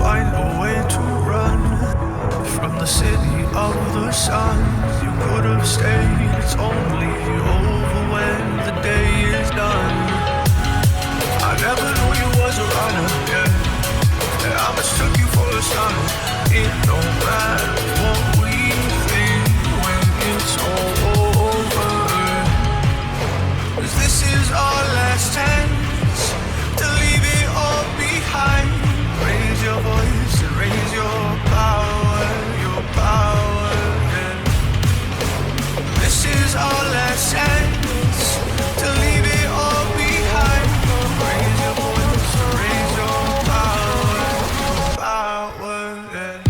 find a way to run from the city of the sun. You could have stayed, it's only over when the day is done. I never knew you was a runner, yeah. I mistook you for a son. It don't matter what we think when it's all over. 'Cause this is our last chance to leave it all behind. Raise your voice and raise your power, yeah. This is our last chance to leave it all behind. Raise your voice and raise your power, yeah.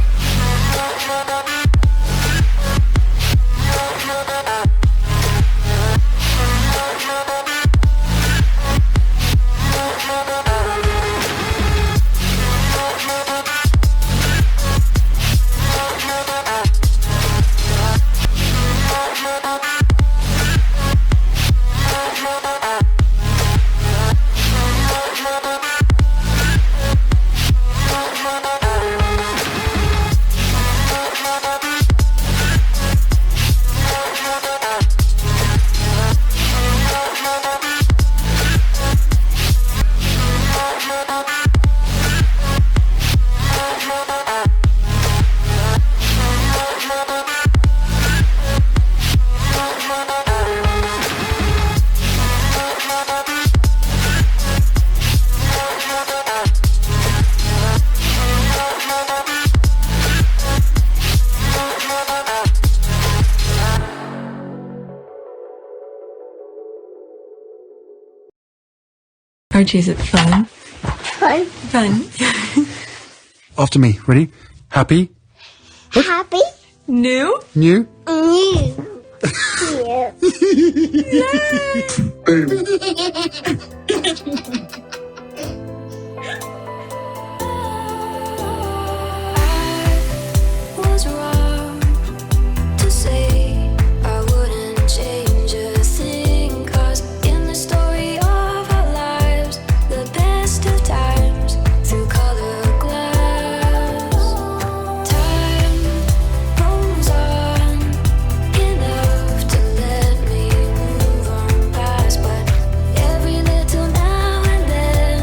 Archie, is it fun? Fun. Fun. After me. Ready? Happy? Happy. New? New? New. Was wrong to say I wouldn't change a thing, 'cause in the story of our lives, the best of times through color glass, time rolls on enough to let me move on past, but every little now and then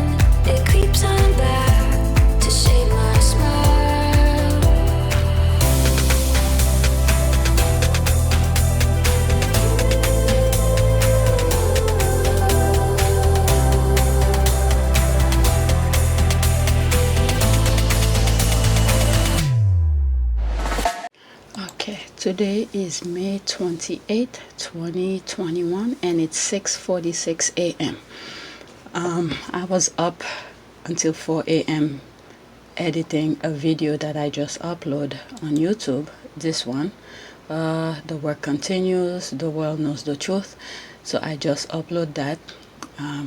it creeps on back to shape my smile. Okay, today is May 28th, 2021, and it's 6:46 a.m. I was up until 4 a.m. editing a video that I just uploaded on YouTube. This one, the work continues, the world knows the truth. So I just upload that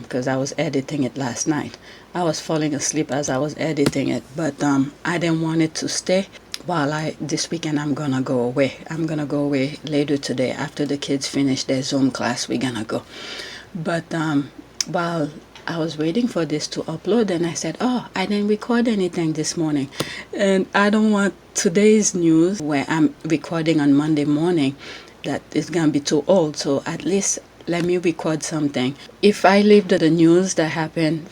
because I was editing it last night. I was falling asleep as I was editing it, but I didn't want it to stay. While this weekend I'm gonna go away. I'm gonna go away later today after the kids finish their Zoom class. We're gonna go. But while I was waiting for this to upload, and I said, oh, I didn't record anything this morning, and I don't want today's news where I'm recording on Monday morning that is gonna be too old. So at least let me record something. If I leave the news that happened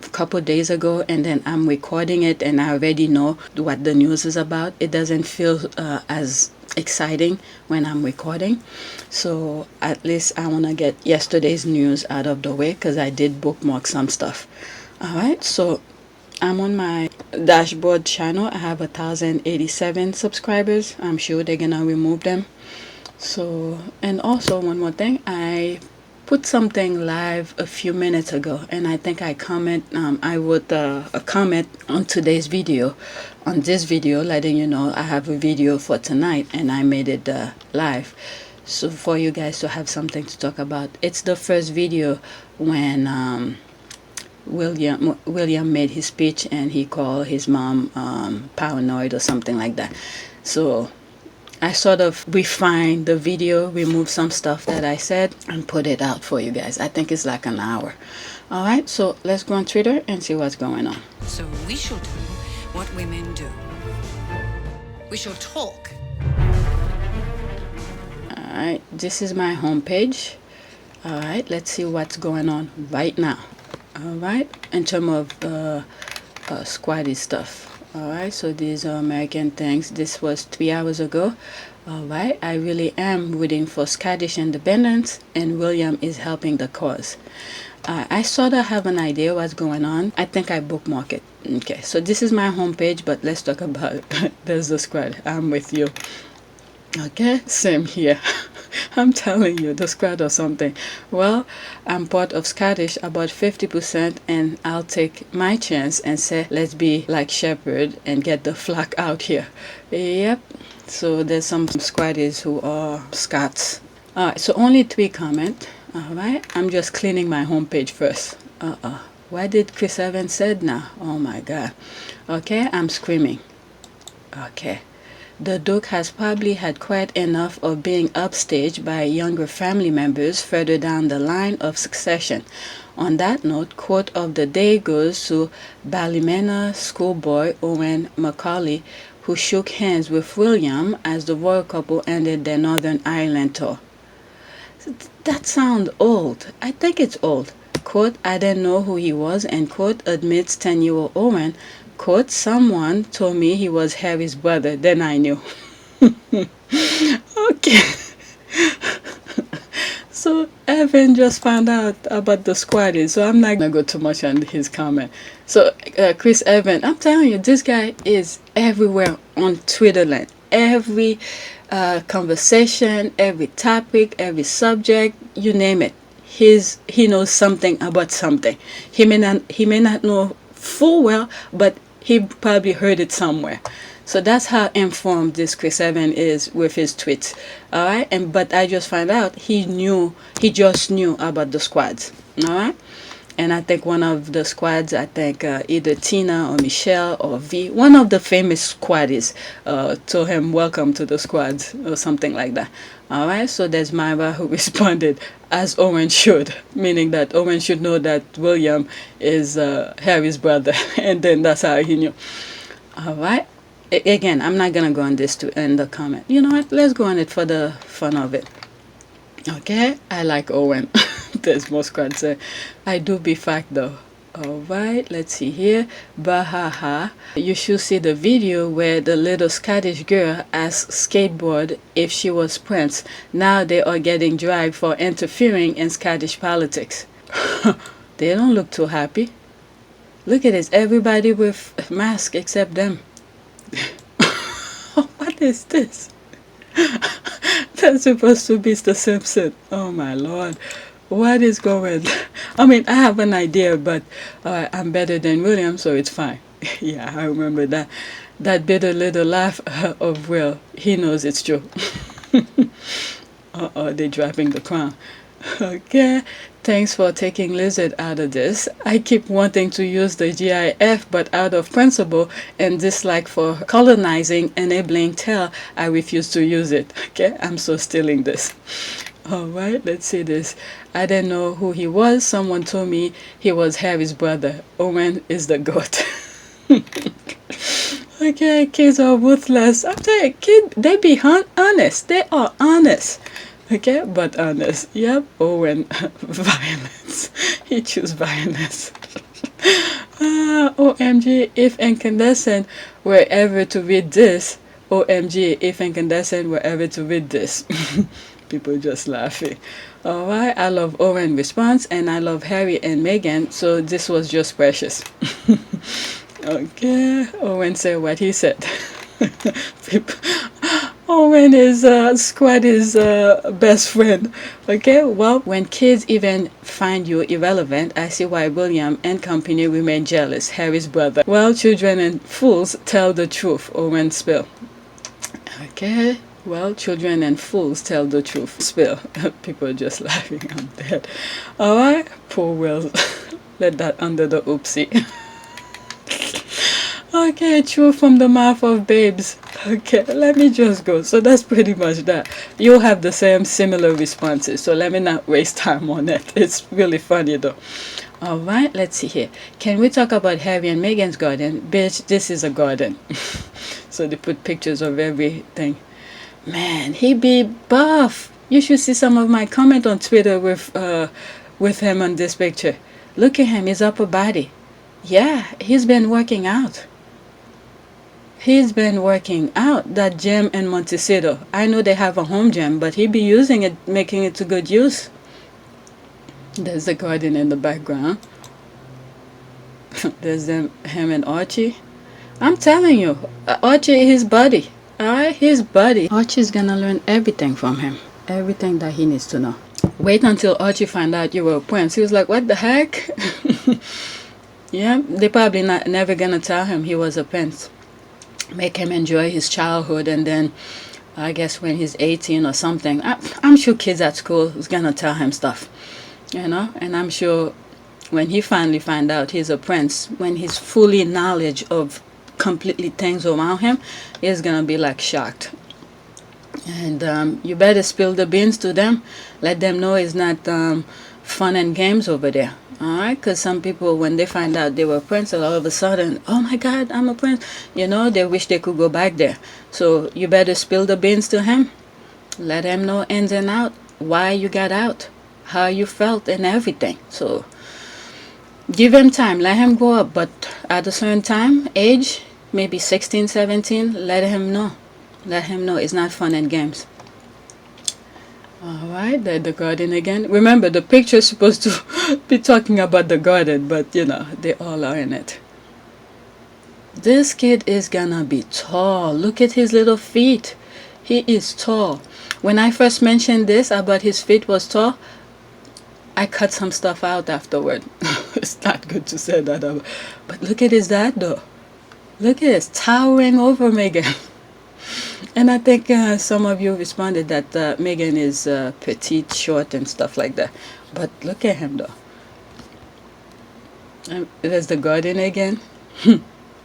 a couple days ago and then I'm recording it and I already know what the news is about, it doesn't feel as exciting when I'm recording. So at least I want to get yesterday's news out of the way because I did bookmark some stuff. Alright, so I'm on my dashboard channel. I have 1,087 subscribers. I'm sure they're gonna remove them. So, and also one more thing, I put something live a few minutes ago, and I think I wrote a comment on today's video, on this video, letting you know I have a video for tonight, and I made it live, so for you guys to have something to talk about. It's the first video when William made his speech and he called his mom paranoid or something like that. So I sort of refined the video, removed some stuff that I said, and put it out for you guys. I think it's like an hour. Alright, so let's go on Twitter and see what's going on. So we shall do what women do. We shall talk. Alright, this is my homepage. Alright, let's see what's going on right now. Alright, in terms of squatty stuff. Alright, so these are American things. This was 3 hours ago. Alright, I really am rooting for Scottish independence, and William is helping the cause. I sort of have an idea what's going on. I think I bookmark it. Okay, so this is my homepage, but let's talk about it. There's the squad. I'm with you. Okay, same here. I'm telling you, the squad or something. Well, I'm part of Scottish, about 50%, and I'll take my chance and say, let's be like Shepherd and get the flock out here. Yep. So there's some squaddies who are Scots. Alright, so only 3 comments. Alright, I'm just cleaning my homepage first. What did Chris Evans said now? Oh my god. Okay, I'm screaming. Okay. The Duke has probably had quite enough of being upstaged by younger family members further down the line of succession. On that note, quote of the day goes to Ballymena schoolboy Owen Macaulay, who shook hands with William as the royal couple ended their Northern Ireland tour. That sounds old. I think it's old. Quote, I didn't know who he was, and quote, admits 10-year-old Owen, quote, someone told me he was Harry's brother, then I knew. Okay. So Evan just found out about the squatties, so I'm not gonna go too much on his comment. So Chris Evan, I'm telling you, this guy is everywhere on Twitterland. Every conversation, every topic, every subject, you name it. He knows something about something. He may not know full well, but he probably heard it somewhere. So that's how informed this Chris Evans is with his tweets. Alright, but I just found out he just knew about the squads. Alright? And I think one of the squads, either Tina or Michelle or V, one of the famous squaddies told him welcome to the squads or something like that. Alright, so there's Myra who responded as Owen should, meaning that Owen should know that William is Harry's brother, and then that's how he knew. Alright, again, I'm not gonna go on this to end the comment. You know what, let's go on it for the fun of it. Okay, I like Owen. There's more squad say. I do be fact though. Alright, let's see here. Bahaha. You should see the video where the little Scottish girl asked Skateboard if she was Prince. Now they are getting dragged for interfering in Scottish politics. They don't look too happy. Look at this. Everybody with mask except them. What is this? That's supposed to be the Simpson. Oh my lord. What is going on? I mean, I have an idea, but I'm better than William, so it's fine. Yeah, I remember that. That bitter little laugh of Will. He knows it's true. They're dropping the crown. Okay, thanks for taking Lizard out of this. I keep wanting to use the GIF, but out of principle and dislike for colonizing enabling tell, I refuse to use it. Okay, I'm so stealing this. Alright, let's see this. I didn't know who he was. Someone told me he was Harry's brother. Owen is the goat. Okay, kids are ruthless. I'm telling you, kids, they be honest. They are honest. Okay, but honest. Yep, Owen, violence. He choose violence. OMG, if incandescent were ever to read this. OMG, if incandescent were ever to read this. People just laughing. Alright, I love Owen's response, and I love Harry and Meghan, so this was just precious. Okay, Owen said what he said. Owen is Squaddy's best friend. Okay, well, when kids even find you irrelevant, I see why William and company remain jealous. Harry's brother. Well, children and fools tell the truth. Owen spill. Okay. Well, children and fools tell the truth. Spill. People are just laughing. I'm dead. Alright, poor Will. Let that under the oopsie. Okay, true from the mouth of babes. Okay, let me just go. So that's pretty much that. You'll have the same similar responses. So let me not waste time on it. It's really funny though. All right, let's see here. Can we talk about Harry and Meghan's garden? Bitch, this is a garden. So they put pictures of everything. Man, he be buff. You should see some of my comment on Twitter with him on this picture. Look at him, his upper body. Yeah, he's been working out. He's been working out. That gym in Montecito. I know they have a home gym, but he be using it, making it to good use. There's the garden in the background. There's him and Archie. I'm telling you, Archie, his buddy. Alright, his buddy. Archie's gonna learn everything from him. Everything that he needs to know. Wait until Archie find out you were a prince. He was like, what the heck? Yeah, they probably never gonna tell him he was a prince. Make him enjoy his childhood, and then I guess when he's 18 or something, I'm sure kids at school is gonna tell him stuff. You know, and I'm sure when he finally find out he's a prince, when he's fully knowledge of completely things around him, he's gonna be like shocked. And you better spill the beans to them. Let them know it's not fun and games over there. Alright, because some people, when they find out they were a prince, all of a sudden, oh my god, I'm a prince, you know, they wish they could go back there. So you better spill the beans to him. Let him know ins and out, why you got out, how you felt, and everything. So give him time, let him grow up, but at a certain time, age, maybe 16, 17, let him know it's not fun and games. Alright, the garden again. Remember, the picture is supposed to be talking about the garden, but you know, they all are in it. This kid is gonna be tall. Look at his little feet. He is tall. When I first mentioned this about his feet was tall, I cut some stuff out afterward. It's not good to say that about. But look at his dad though. Look at this, towering over Meghan. And I think some of you responded that Meghan is petite, short, and stuff like that. But look at him though. There's the garden again.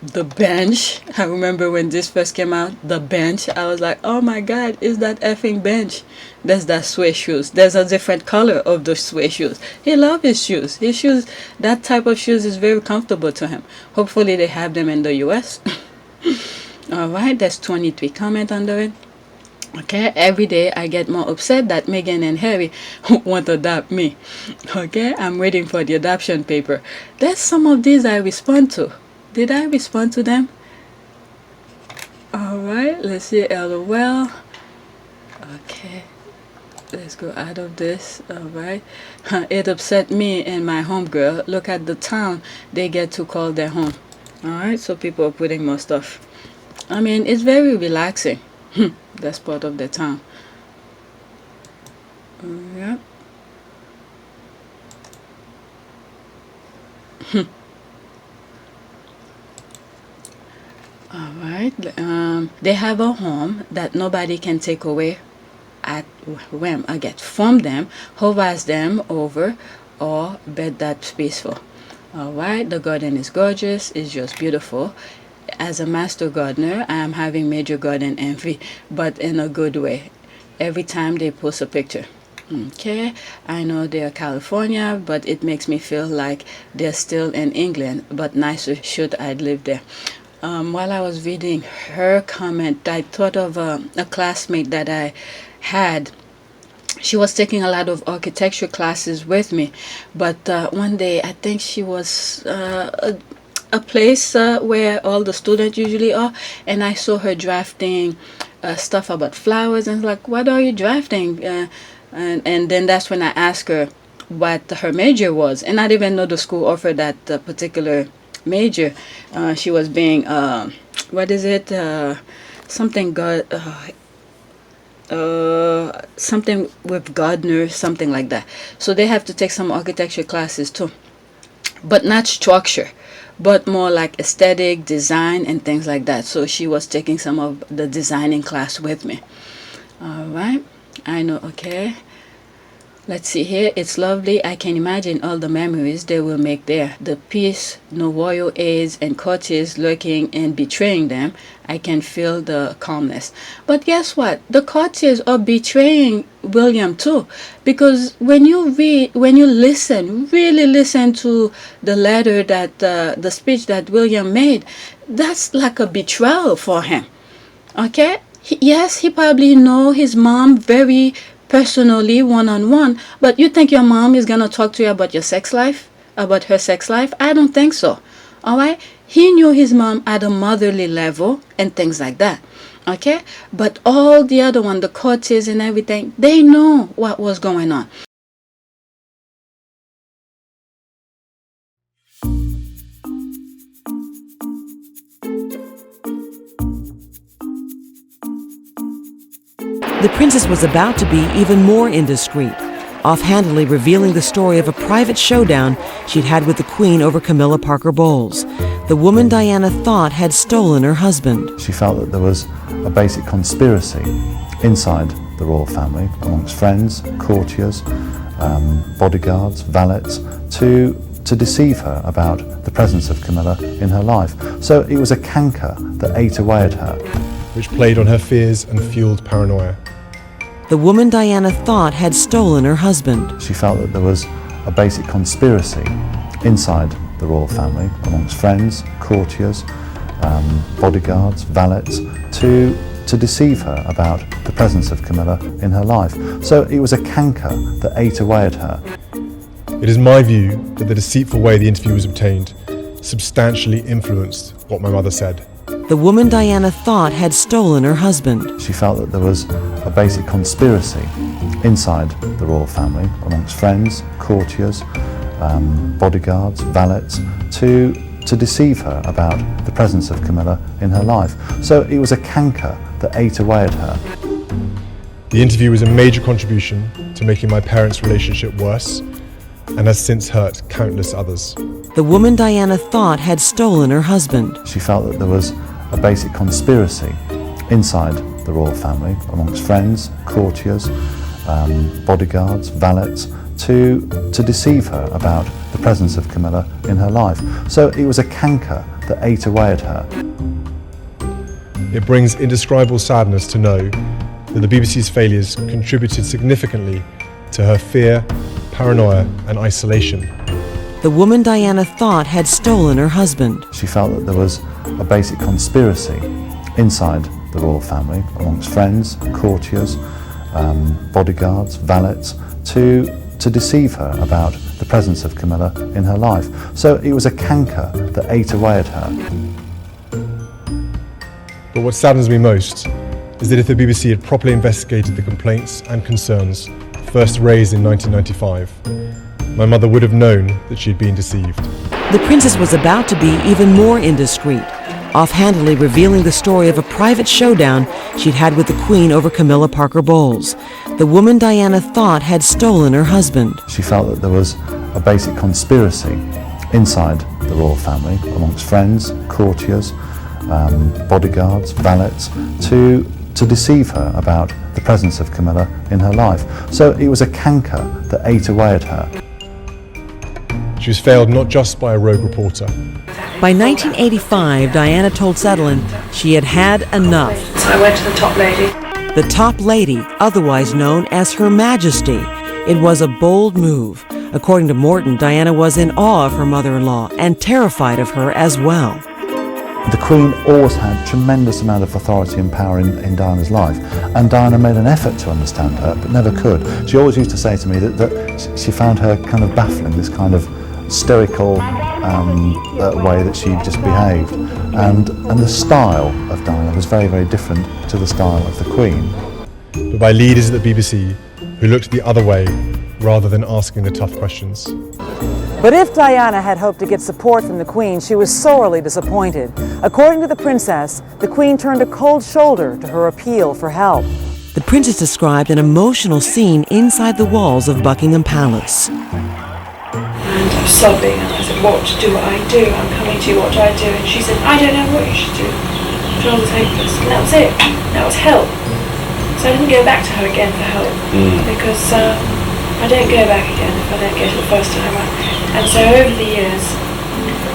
The bench. I remember when this first came out, the bench. I was like, oh my god, is that effing bench? There's that suede shoes. There's a different color of the suede shoes. He loves his shoes. His shoes, that type of shoes is very comfortable to him. Hopefully they have them in the US. Alright, there's 23 comments under it. Okay, every day I get more upset that Meghan and Harry won't adopt me. Okay, I'm waiting for the adoption paper. There's some of these I respond to. Did I respond to them? Alright, let's see. LOL. Okay, let's go out of this. Alright, it upset me and my homegirl. Look at the town they get to call their home. Alright, so people are putting more stuff. I mean, it's very relaxing. That's part of the town. Yep. Alright. They have a home that nobody can take away at whim. I get from them, hovers them over, or bed that's peaceful. Alright, the garden is gorgeous, it's just beautiful. As a master gardener, I am having major garden envy, but in a good way. Every time they post a picture. Okay, I know they're California, but it makes me feel like they're still in England, but nicer should I'd live there. While I was reading her comment, I thought of a classmate that I had. She was taking a lot of architecture classes with me, but one day I think she was a place where all the students usually are, and I saw her drafting stuff about flowers, and like, what are you drafting? And then that's when I asked her what her major was, and I didn't even know the school offered that particular major. She was being what is it, something something with gardener, something like that. So they have to take some architecture classes too, but not structure, but more like aesthetic design and things like that. So she was taking some of the designing class with me. All right, I know. Okay, Let's see here. It's lovely. I can imagine all the memories they will make there. The peace, no royal aides and courtiers lurking and betraying them. I can feel the calmness. But guess what? The courtiers are betraying William too. Because when you listen, really listen to the letter that, the speech that William made, that's like a betrayal for him. Okay? Yes, he probably know his mom very personally, one-on-one, but you think your mom is gonna talk to you about your sex life, about her sex life? I don't think so. All right, he knew his mom at a motherly level and things like that. Okay, but all the other one, the courtiers and everything, they know what was going on. The princess was about to be even more indiscreet, offhandedly revealing the story of a private showdown she'd had with the Queen over Camilla Parker Bowles, the woman Diana thought had stolen her husband. She felt that there was a basic conspiracy inside the royal family, amongst friends, courtiers, bodyguards, valets, to deceive her about the presence of Camilla in her life. So it was a canker that ate away at her, which played on her fears and fueled paranoia. The woman Diana thought had stolen her husband. She felt that there was a basic conspiracy inside the royal family, amongst friends, courtiers, bodyguards, valets, to deceive her about the presence of Camilla in her life. So it was a canker that ate away at her. It is my view that the deceitful way the interview was obtained substantially influenced what my mother said. The woman Diana thought had stolen her husband. She felt that there was a basic conspiracy inside the royal family, amongst friends, courtiers, bodyguards, valets, to deceive her about the presence of Camilla in her life. So it was a canker that ate away at her. The interview was a major contribution to making my parents' relationship worse, and has since hurt countless others. The woman Diana thought had stolen her husband. She felt that there was a basic conspiracy inside the royal family, amongst friends, courtiers, bodyguards, valets, to deceive her about the presence of Camilla in her life. So it was a canker that ate away at her. It brings indescribable sadness to know that the BBC's failures contributed significantly to her fear, paranoia and isolation. The woman Diana thought had stolen her husband. She felt that there was a basic conspiracy inside the royal family, amongst friends, courtiers, bodyguards, valets, to deceive her about the presence of Camilla in her life. So it was a canker that ate away at her. But what saddens me most is that if the BBC had properly investigated the complaints and concerns first raised in 1995, my mother would have known that she had been deceived. The princess was about to be even more indiscreet, offhandedly revealing the story of a private showdown she'd had with the Queen over Camilla Parker Bowles, the woman Diana thought had stolen her husband. She felt that there was a basic conspiracy inside the royal family, amongst friends, courtiers, bodyguards, valets, to deceive her about the presence of Camilla in her life. So it was a canker that ate away at her. She was failed not just by a rogue reporter. By 1985, Diana told Sutherland she had had enough. So I went to the top lady. The top lady, otherwise known as Her Majesty. It was a bold move. According to Morton, Diana was in awe of her mother-in-law and terrified of her as well. The Queen always had tremendous amount of authority and power in Diana's life, and Diana made an effort to understand her, but never could. She always used to say to me that she found her kind of baffling, this kind of stoical way that she just behaved, and the style of Diana was very, very different to the style of the Queen. But by leaders at the BBC who looked the other way rather than asking the tough questions. But if Diana had hoped to get support from the Queen, she was sorely disappointed. According to the princess, the Queen turned a cold shoulder to her appeal for help. The princess described an emotional scene inside the walls of Buckingham Palace. And I was sobbing and I said, what do I do? I'm coming to you, what do I do? And she said, I don't know what you should do. John was hopeless. And that was it. That was help. So I didn't go back to her again for help because I I don't go back again if I don't go to the first time out. And so over the years,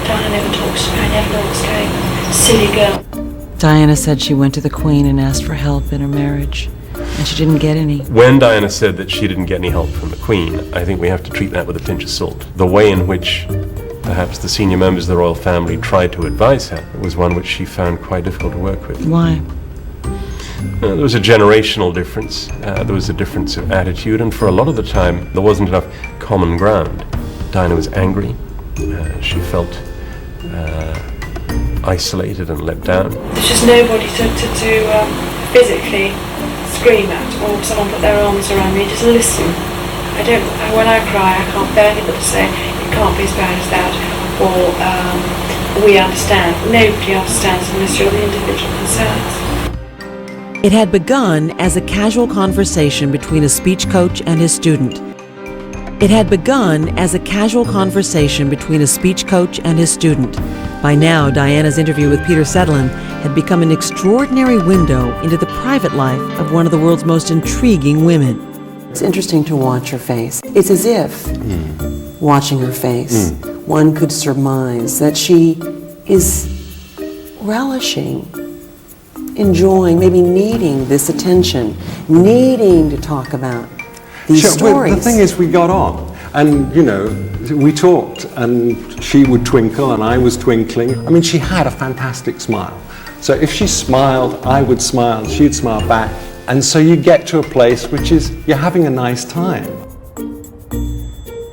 Diana never talks to me. I never know what's going on. Silly girl. Diana said she went to the Queen and asked for help in her marriage, and she didn't get any. When Diana said that she didn't get any help from the Queen, I think we have to treat that with a pinch of salt. The way in which perhaps the senior members of the royal family tried to advise her was one which she found quite difficult to work with. Why? There was a generational difference, there was a difference of attitude, and for a lot of the time there wasn't enough common ground. Diana was angry, she felt isolated and let down. There's just nobody to physically scream at, or someone put their arms around me, just listen. When I cry, I can't bear people to say, it can't be as bad as that, or we understand. Nobody understands unless you're the individual concerned. It had begun as a casual conversation between a speech coach and his student. It had begun as a casual conversation between a speech coach and his student. By now, Diana's interview with Peter Sedlin had become an extraordinary window into the private life of one of the world's most intriguing women. It's interesting to watch her face. It's as if, watching her face, one could surmise that she is relishing, enjoying, maybe needing this attention, needing to talk about these stories. The thing is, we got on. And, you know, we talked, and she would twinkle, and I was twinkling. I mean, she had a fantastic smile. So if she smiled, I would smile, she'd smile back. And so you get to a place which is, you're having a nice time.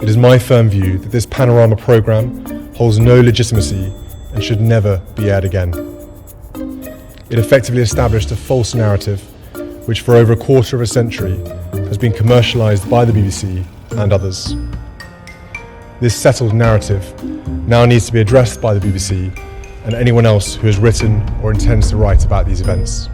It is my firm view that this panorama programme holds no legitimacy and should never be aired again. It effectively established a false narrative which for over a quarter of a century has been commercialised by the BBC and others. This settled narrative now needs to be addressed by the BBC and anyone else who has written or intends to write about these events.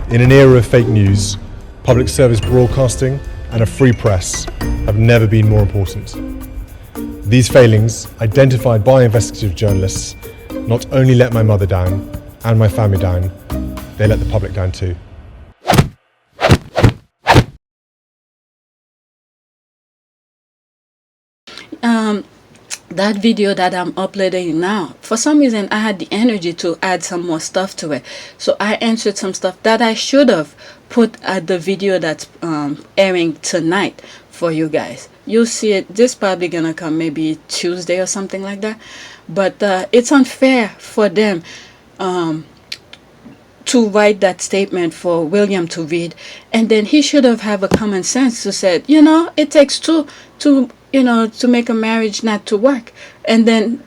In an era of fake news, public service broadcasting and a free press have never been more important. These failings, identified by investigative journalists, not only let my mother down and my family down, they let the public down too. That video that I'm uploading now, for some reason I had the energy to add some more stuff to it, so I answered some stuff that I should have put at the video that's airing tonight for you guys. You'll see it. This probably gonna come maybe Tuesday or something like that, but it's unfair for them to write that statement for William to read, and then he should have a common sense to say, you know, it takes two to make a marriage not to work, and then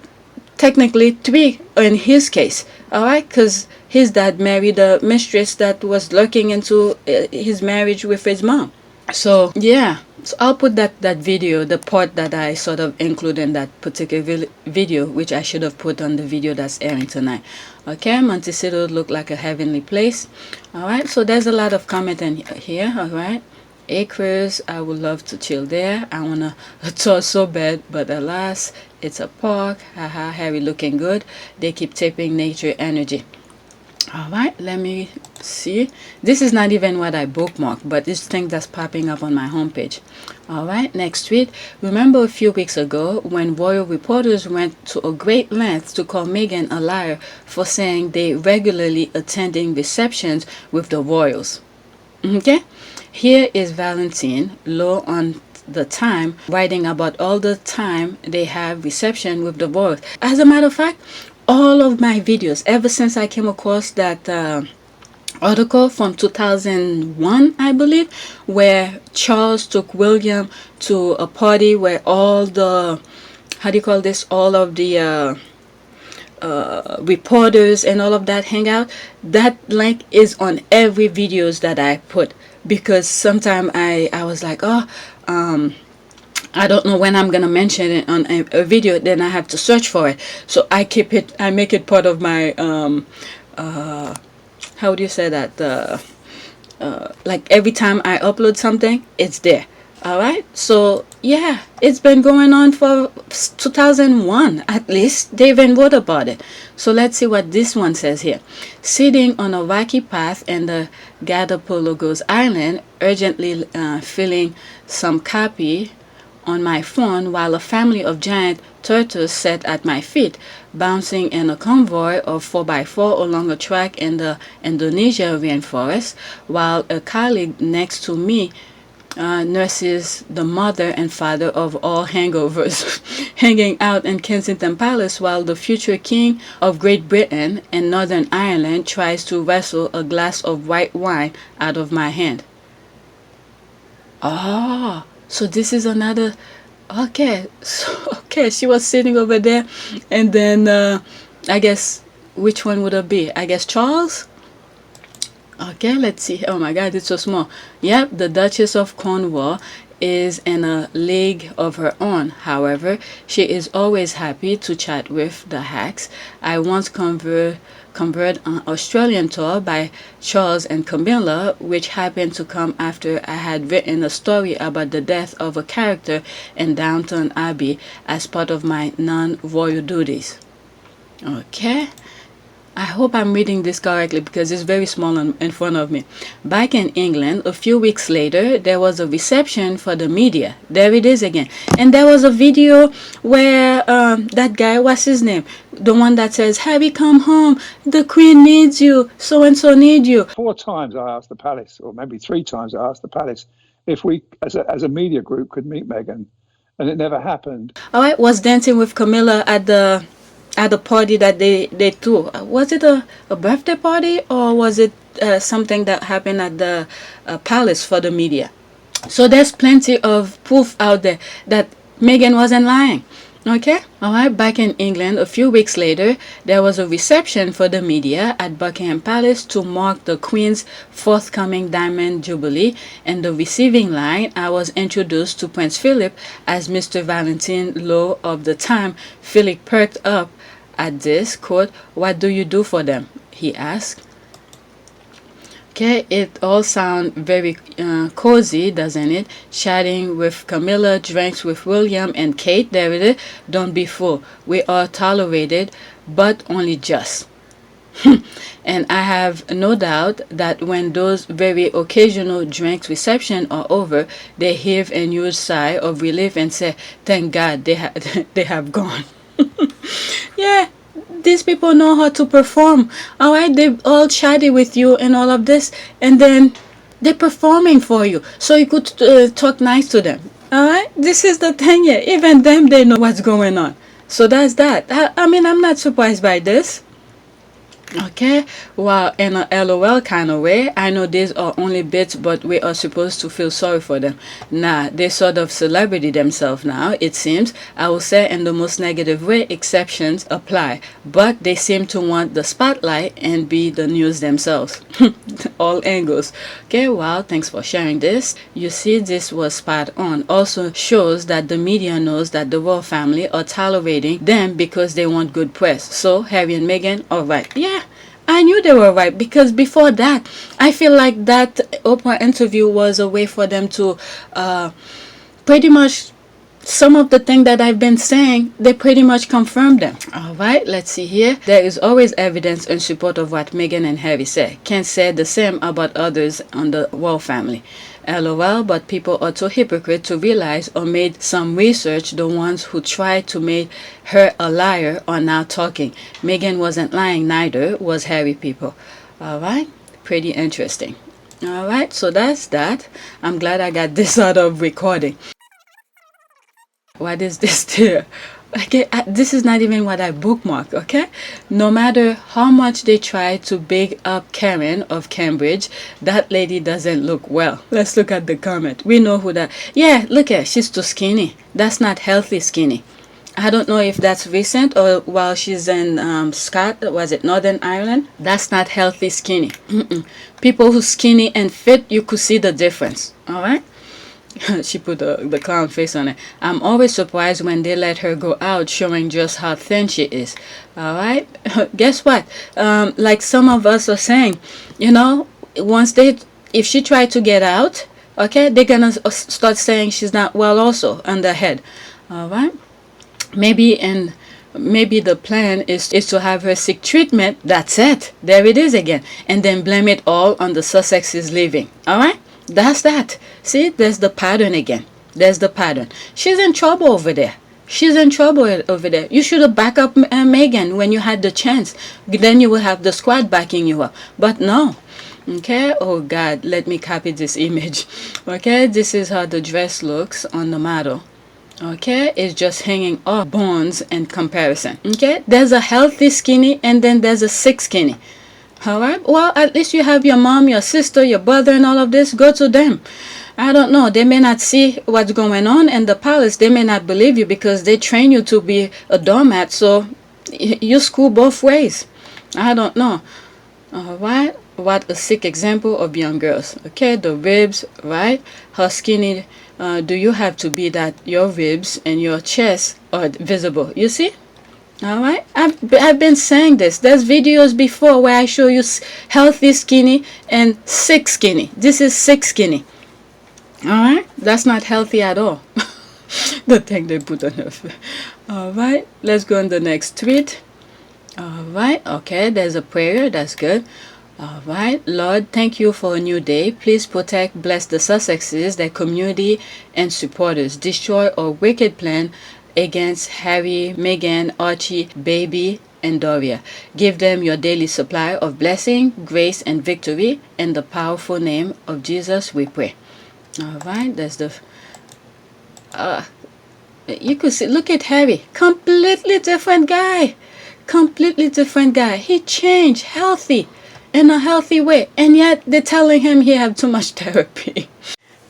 technically 3 in his case, all right, because his dad married a mistress that was lurking into his marriage with his mom. So yeah, so I'll put that video, the part that I sort of include in that particular video, which I should have put on the video that's airing tonight. Okay, Montecito look like a heavenly place. All right, so there's a lot of comment in here. All right, acres, I would love to chill there. I wanna tour so bad, but alas, it's a park. Haha, Harry looking good. They keep tapping nature energy. All right, let me see. This is not even what I bookmarked, but this thing that's popping up on my homepage. All right, next tweet. Remember a few weeks ago when royal reporters went to a great length to call Meghan a liar for saying they regularly attending receptions with the royals. Okay, here is Valentine low on the time writing about all the time they have reception with the royals. As a matter of fact, all of my videos ever since I came across that article from 2001, I believe, where Charles took William to a party where all the, how do you call this, all of the reporters and all of that hang out. That link is on every videos that I put, because sometimes I was like, I don't know when I'm gonna mention it on a video, then I have to search for it. So I keep it, I make it part of my how do you say that, like every time I upload something, it's there. All right, so yeah, it's been going on for 2001 at least. They even wrote about it. So let's see what this one says here. Sitting on a rocky path in the Galapagos Island, urgently filling some copy on my phone while a family of giant turtles sat at my feet, bouncing in a convoy of 4x4 along a track in the Indonesia rainforest, while a colleague next to me nurses the mother and father of all hangovers, hanging out in Kensington Palace while the future King of Great Britain and Northern Ireland tries to wrestle a glass of white wine out of my hand. Oh, so this is another. Okay, so, okay, she was sitting over there, and then I guess which one would it be? I guess Charles. Okay, let's see. Oh my God, it's so small. Yep, the Duchess of Cornwall is in a league of her own. However, she is always happy to chat with the hacks. I once covered an Australian tour by Charles and Camilla, which happened to come after I had written a story about the death of a character in Downton Abbey as part of my non-royal duties. Okay. I hope I'm reading this correctly because it's very small in front of me. Back in England, a few weeks later, there was a reception for the media. There it is again. And there was a video where that guy, what's his name? The one that says, Harry, come home. The Queen needs you. So-and-so need you. 4 times I asked the palace, or maybe 3 times I asked the palace, if we, as a media group, could meet Meghan. And it never happened. All right, was dancing with Camilla at the party that they threw. Was it a birthday party, or was it something that happened at the palace for the media? So there's plenty of proof out there that Meghan wasn't lying. Okay, all right. Back in England, a few weeks later, there was a reception for the media at Buckingham Palace to mark the Queen's forthcoming Diamond Jubilee. In the receiving line, I was introduced to Prince Philip as Mr. Valentine Lowe of the time. Philip perked up at this, quote, "What do you do for them?" he asked. Okay, it all sounds very cozy, doesn't it? Chatting with Camilla, drinks with William and Kate. There it is. Don't be fooled. We are tolerated, but only just. And I have no doubt that when those very occasional drinks reception are over, they heave a huge sigh of relief and say, "Thank God they have gone." Yeah, these people know how to perform. All right, they all chatty with you and all of this, and then they're performing for you, so you could talk nice to them. All right, this is the thing here. Even them, they know what's going on. So that's that. I mean, I'm not surprised by this. Okay, well, in a LOL kind of way, I know these are only bits, but we are supposed to feel sorry for them. Nah, they sort of celebrity themselves now, it seems. I will say in the most negative way, exceptions apply, but they seem to want the spotlight and be the news themselves. All angles. Okay, well, thanks for sharing this. You see, this was spot on. Also shows that the media knows that the royal family are tolerating them because they want good press. So Harry and Meghan are right. Yeah, I knew they were right, because before that, I feel like that Oprah interview was a way for them to pretty much, some of the things that I've been saying, they pretty much confirmed them. All right, let's see here. There is always evidence in support of what Meghan and Harry say. Can't say the same about others on the royal family. LOL, but people are too hypocrite to realize or made some research. The ones who tried to make her a liar are now talking. Meghan wasn't lying, neither was Harry, people. All right, pretty interesting. All right, so that's that. I'm glad I got this out of recording. What is this there? Okay, this is not even what I bookmarked, okay? No matter how much they try to big up Karen of Cambridge, that lady doesn't look well. Let's look at the comment. We know who that. Yeah, look at, she's too skinny. That's not healthy skinny. I don't know if that's recent or while she's in Northern Ireland. That's not healthy skinny. People who skinny and fit, you could see the difference, all right? She put the clown face on it. I'm always surprised when they let her go out, showing just how thin she is. All right, guess what? Like some of us are saying, you know, if she tried to get out, Okay, they're gonna start saying she's not well also on the head. All right, maybe the plan is to have her seek treatment. That's it. There it is again, and then blame it all on the Sussex's leaving. All right, that's that. See, there's the pattern again. There's the pattern. She's in trouble over there. She's in trouble over there. You should have backed up Meghan when you had the chance. Then you will have the squad backing you up. But no. Okay. Oh God, let me copy this image. Okay, this is how the dress looks on the model. Okay, it's just hanging off bones in comparison. Okay, there's a healthy skinny and then there's a sick skinny. All right, well, at least you have your mom, your sister, your brother, and all of this. Go to them. I don't know. They may not see what's going on in the palace. They may not believe you because they train you to be a doormat. So you school both ways. I don't know. All right. What a sick example of young girls. Okay, the ribs, right? How skinny do you have to be that your ribs and your chest are visible? You see? All right. I've been saying this. There's videos before where I show you healthy skinny and sick skinny. This is sick skinny. All right, that's not healthy at all. The thing they put on her face. All right, let's go on the next tweet. All right, okay, there's a prayer. That's good. All right, Lord, thank you for a new day. Please protect, bless the Sussexes, their community and supporters. Destroy a wicked plan against Harry, Meghan, Archie, Baby, and Doria. Give them your daily supply of blessing, grace, and victory. In the powerful name of Jesus, we pray. All right, there's the you could see, look at Harry, completely different guy. He changed, healthy, in a healthy way, and yet they're telling him he have too much therapy.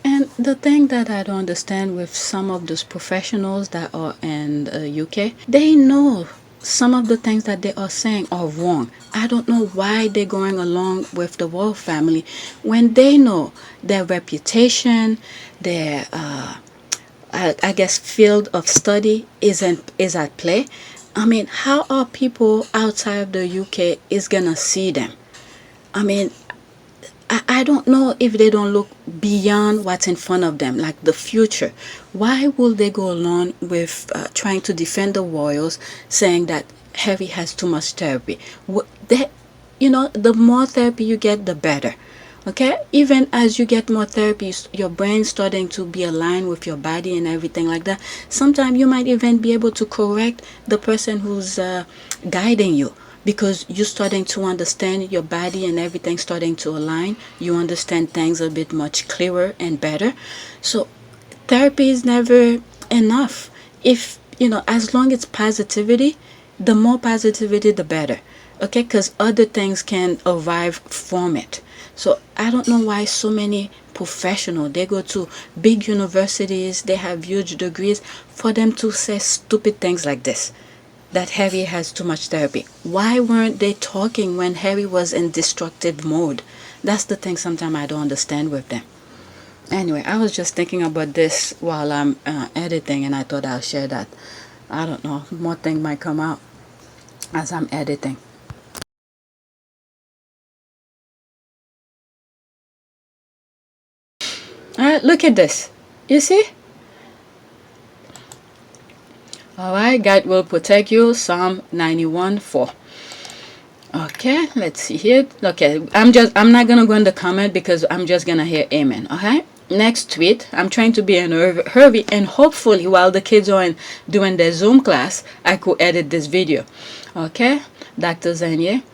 And the thing that I don't understand with some of those professionals that are in the UK, they know some of the things that they are saying are wrong. I don't know why they're going along with the royal family when they know their reputation, their I guess field of study is at play. I mean, how are people outside of the UK is gonna see them? I mean, I don't know if they don't look beyond what's in front of them, like the future. Why will they go along with trying to defend the royals, saying that Harry has too much therapy? The more therapy you get, the better. Okay? Even as you get more therapy, your brain's starting to be aligned with your body and everything like that. Sometimes you might even be able to correct the person who's guiding you, because you're starting to understand your body and everything starting to align. You understand things a bit much clearer and better. So therapy is never enough. If, as long as positivity, the more positivity, the better. Okay, because other things can arrive from it. So I don't know why so many professionals, they go to big universities, they have huge degrees, for them to say stupid things like this, that Harry has too much therapy. Why weren't they talking when Harry was in destructive mode? That's the thing sometimes I don't understand with them. Anyway, I was just thinking about this while I'm editing, and I thought I'll share that. I don't know, more things might come out as I'm editing. Alright, look at this. You see? Alright, God will protect you. Psalm 91:4. Okay, let's see here. Okay, I'm not gonna go in the comment because I'm just gonna hear amen. Okay, next tweet. I'm trying to be in a hurry, and hopefully while the kids are doing their Zoom class, I could edit this video. Okay, Dr. Zanye.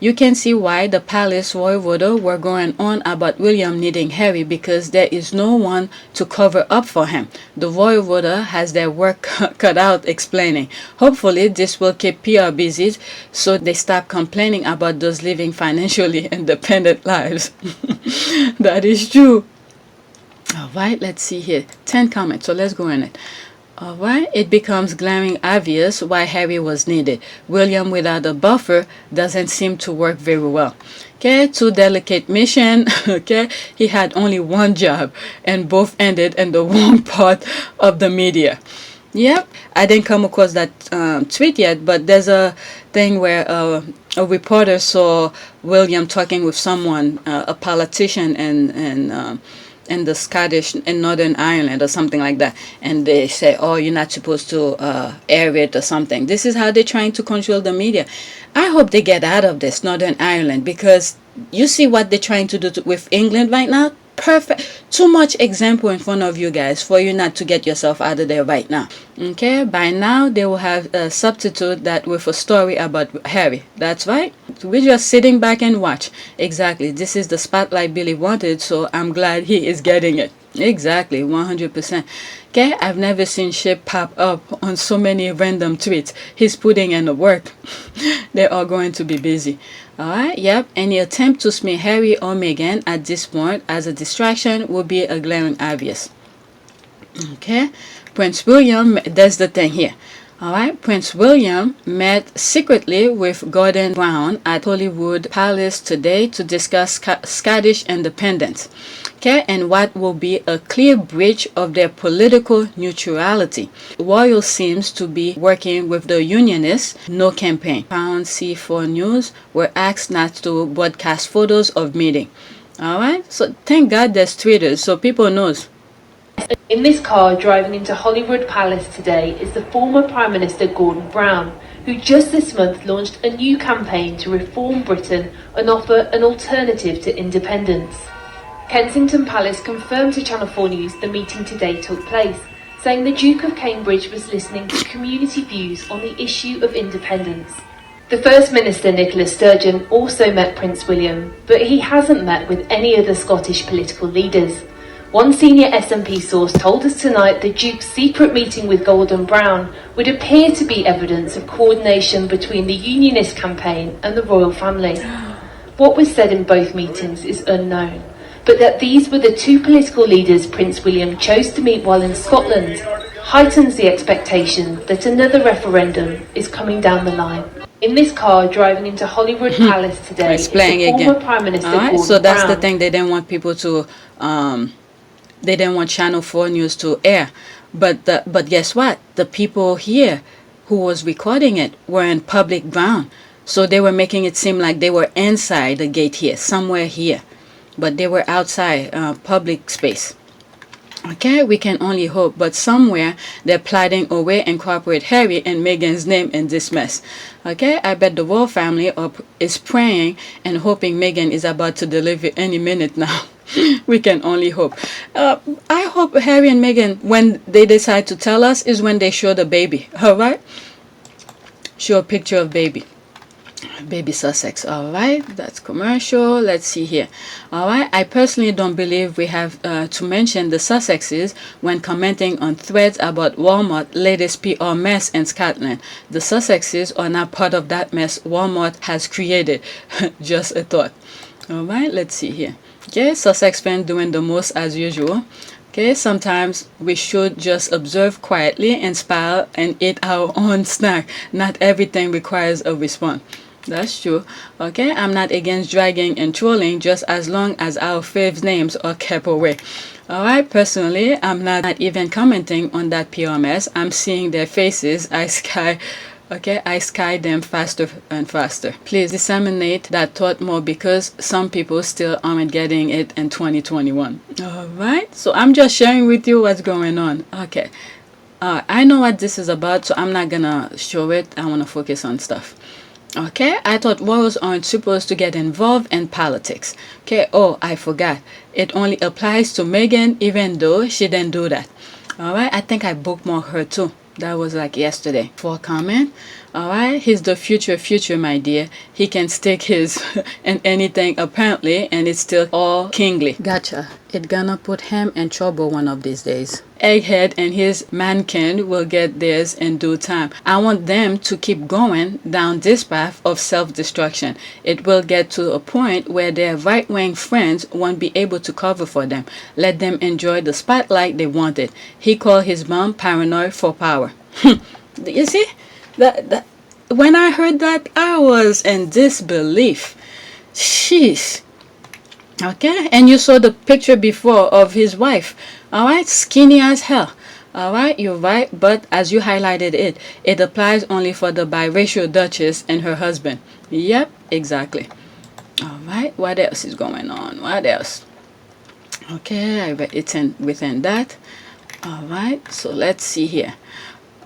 You can see why the palace voivode were going on about William needing Harry, because there is no one to cover up for him. The voivode has their work cut out explaining. Hopefully this will keep PR busy so they stop complaining about those living financially independent lives. That is true. Alright, let's see here. 10 comments, so let's go in it. Alright, it becomes glaring obvious why Harry was needed. William without a buffer doesn't seem to work very well. Okay, too delicate mission. Okay, he had only one job, and both ended in the wrong part of the media. Yep, I didn't come across that tweet yet, but there's a thing where a reporter saw William talking with someone, a politician, and in the Scottish in Northern Ireland or something like that, and they say, oh, you're not supposed to air it or something. This is how they're trying to control the media. I hope they get out of this, Northern Ireland, because you see what they're trying to do with England right now. Perfect. Too much example in front of you guys for you not to get yourself out of there right now. Okay, by now they will have a substitute that with a story about Harry. That's right. We're just sitting back and watch. Exactly. This is the spotlight Billy wanted, so I'm glad he is getting it. Exactly, 100%. Okay, I've never seen shit pop up on so many random tweets. He's putting in the work. They are going to be busy. Alright, yep. Any attempt to smear Harry or Meghan at this point as a distraction would be a glaring obvious. Okay, Prince William, that's the thing here. Alright, Prince William met secretly with Gordon Brown at Hollywood Palace today to discuss Scottish independence. Okay, and what will be a clear breach of their political neutrality. Royal seems to be working with the Unionists, no campaign. Pound C4 News were asked not to broadcast photos of meeting. Alright, so thank God there's Twitter so people knows. In this car driving into Hollywood Palace today is the former Prime Minister Gordon Brown, who just this month launched a new campaign to reform Britain and offer an alternative to independence. Kensington Palace confirmed to Channel 4 News the meeting today took place, saying the Duke of Cambridge was listening to community views on the issue of independence. The First Minister Nicola Sturgeon also met Prince William, but he hasn't met with any other Scottish political leaders. One senior SNP source told us tonight the Duke's secret meeting with Gordon Brown would appear to be evidence of coordination between the Unionist campaign and the royal family. What was said in both meetings is unknown, but that these were the two political leaders Prince William chose to meet while in Scotland heightens the expectation that another referendum is coming down the line. In this car driving into Hollywood Palace today is the former Prime Minister Gordon Brown. So that's the thing, they didn't want people to they didn't want Channel 4 News to air. But guess what? The people here who was recording it were in public ground. So they were making it seem like they were inside the gate here, somewhere here. But they were outside public space. Okay, we can only hope. But somewhere they're plotting a way to incorporate Harry and Meghan's name in this mess. Okay, I bet the royal family is praying and hoping Meghan is about to deliver any minute now. We can only hope. I hope Harry and Meghan, when they decide to tell us, is when they show the baby. Alright? Show a picture of baby. Baby Sussex. Alright, that's commercial. Let's see here. Alright, I personally don't believe we have to mention the Sussexes when commenting on threads about Walmart's latest PR mess in Scotland. The Sussexes are not part of that mess Walmart has created. Just a thought. Alright, let's see here. Okay, Sussex fans doing the most as usual. Okay, sometimes we should just observe quietly and smile and eat our own snack. Not everything requires a response. That's true. Okay, I'm not against dragging and trolling just as long as our faves' names are kept away. Alright, personally, I'm not even commenting on that PMS. I'm seeing their faces. I sky them faster and faster. Please disseminate that thought more because some people still aren't getting it in 2021. Alright, so I'm just sharing with you what's going on. Okay, I know what this is about, so I'm not gonna show it. I want to focus on stuff. Okay, I thought royals aren't supposed to get involved in politics. Okay, oh, I forgot. It only applies to Meghan even though she didn't do that. Alright, I think I bookmarked her too. That was like yesterday. For a comment. Alright, he's the future, my dear. He can stick his in anything apparently and it's still all kingly. Gotcha. It's gonna put him in trouble one of these days. Egghead and his mankin will get theirs in due time. I want them to keep going down this path of self-destruction. It will get to a point where their right-wing friends won't be able to cover for them. Let them enjoy the spotlight they wanted. He called his mom paranoid for power. You see? That when I heard that, I was in disbelief. Sheesh. Okay, and you saw the picture before of his wife. Alright, skinny as hell. Alright, you're right, but as you highlighted it applies only for the biracial duchess and her husband. Yep, exactly. Alright, what else is going on? What else? Okay, I read it within that. All right, so let's see here.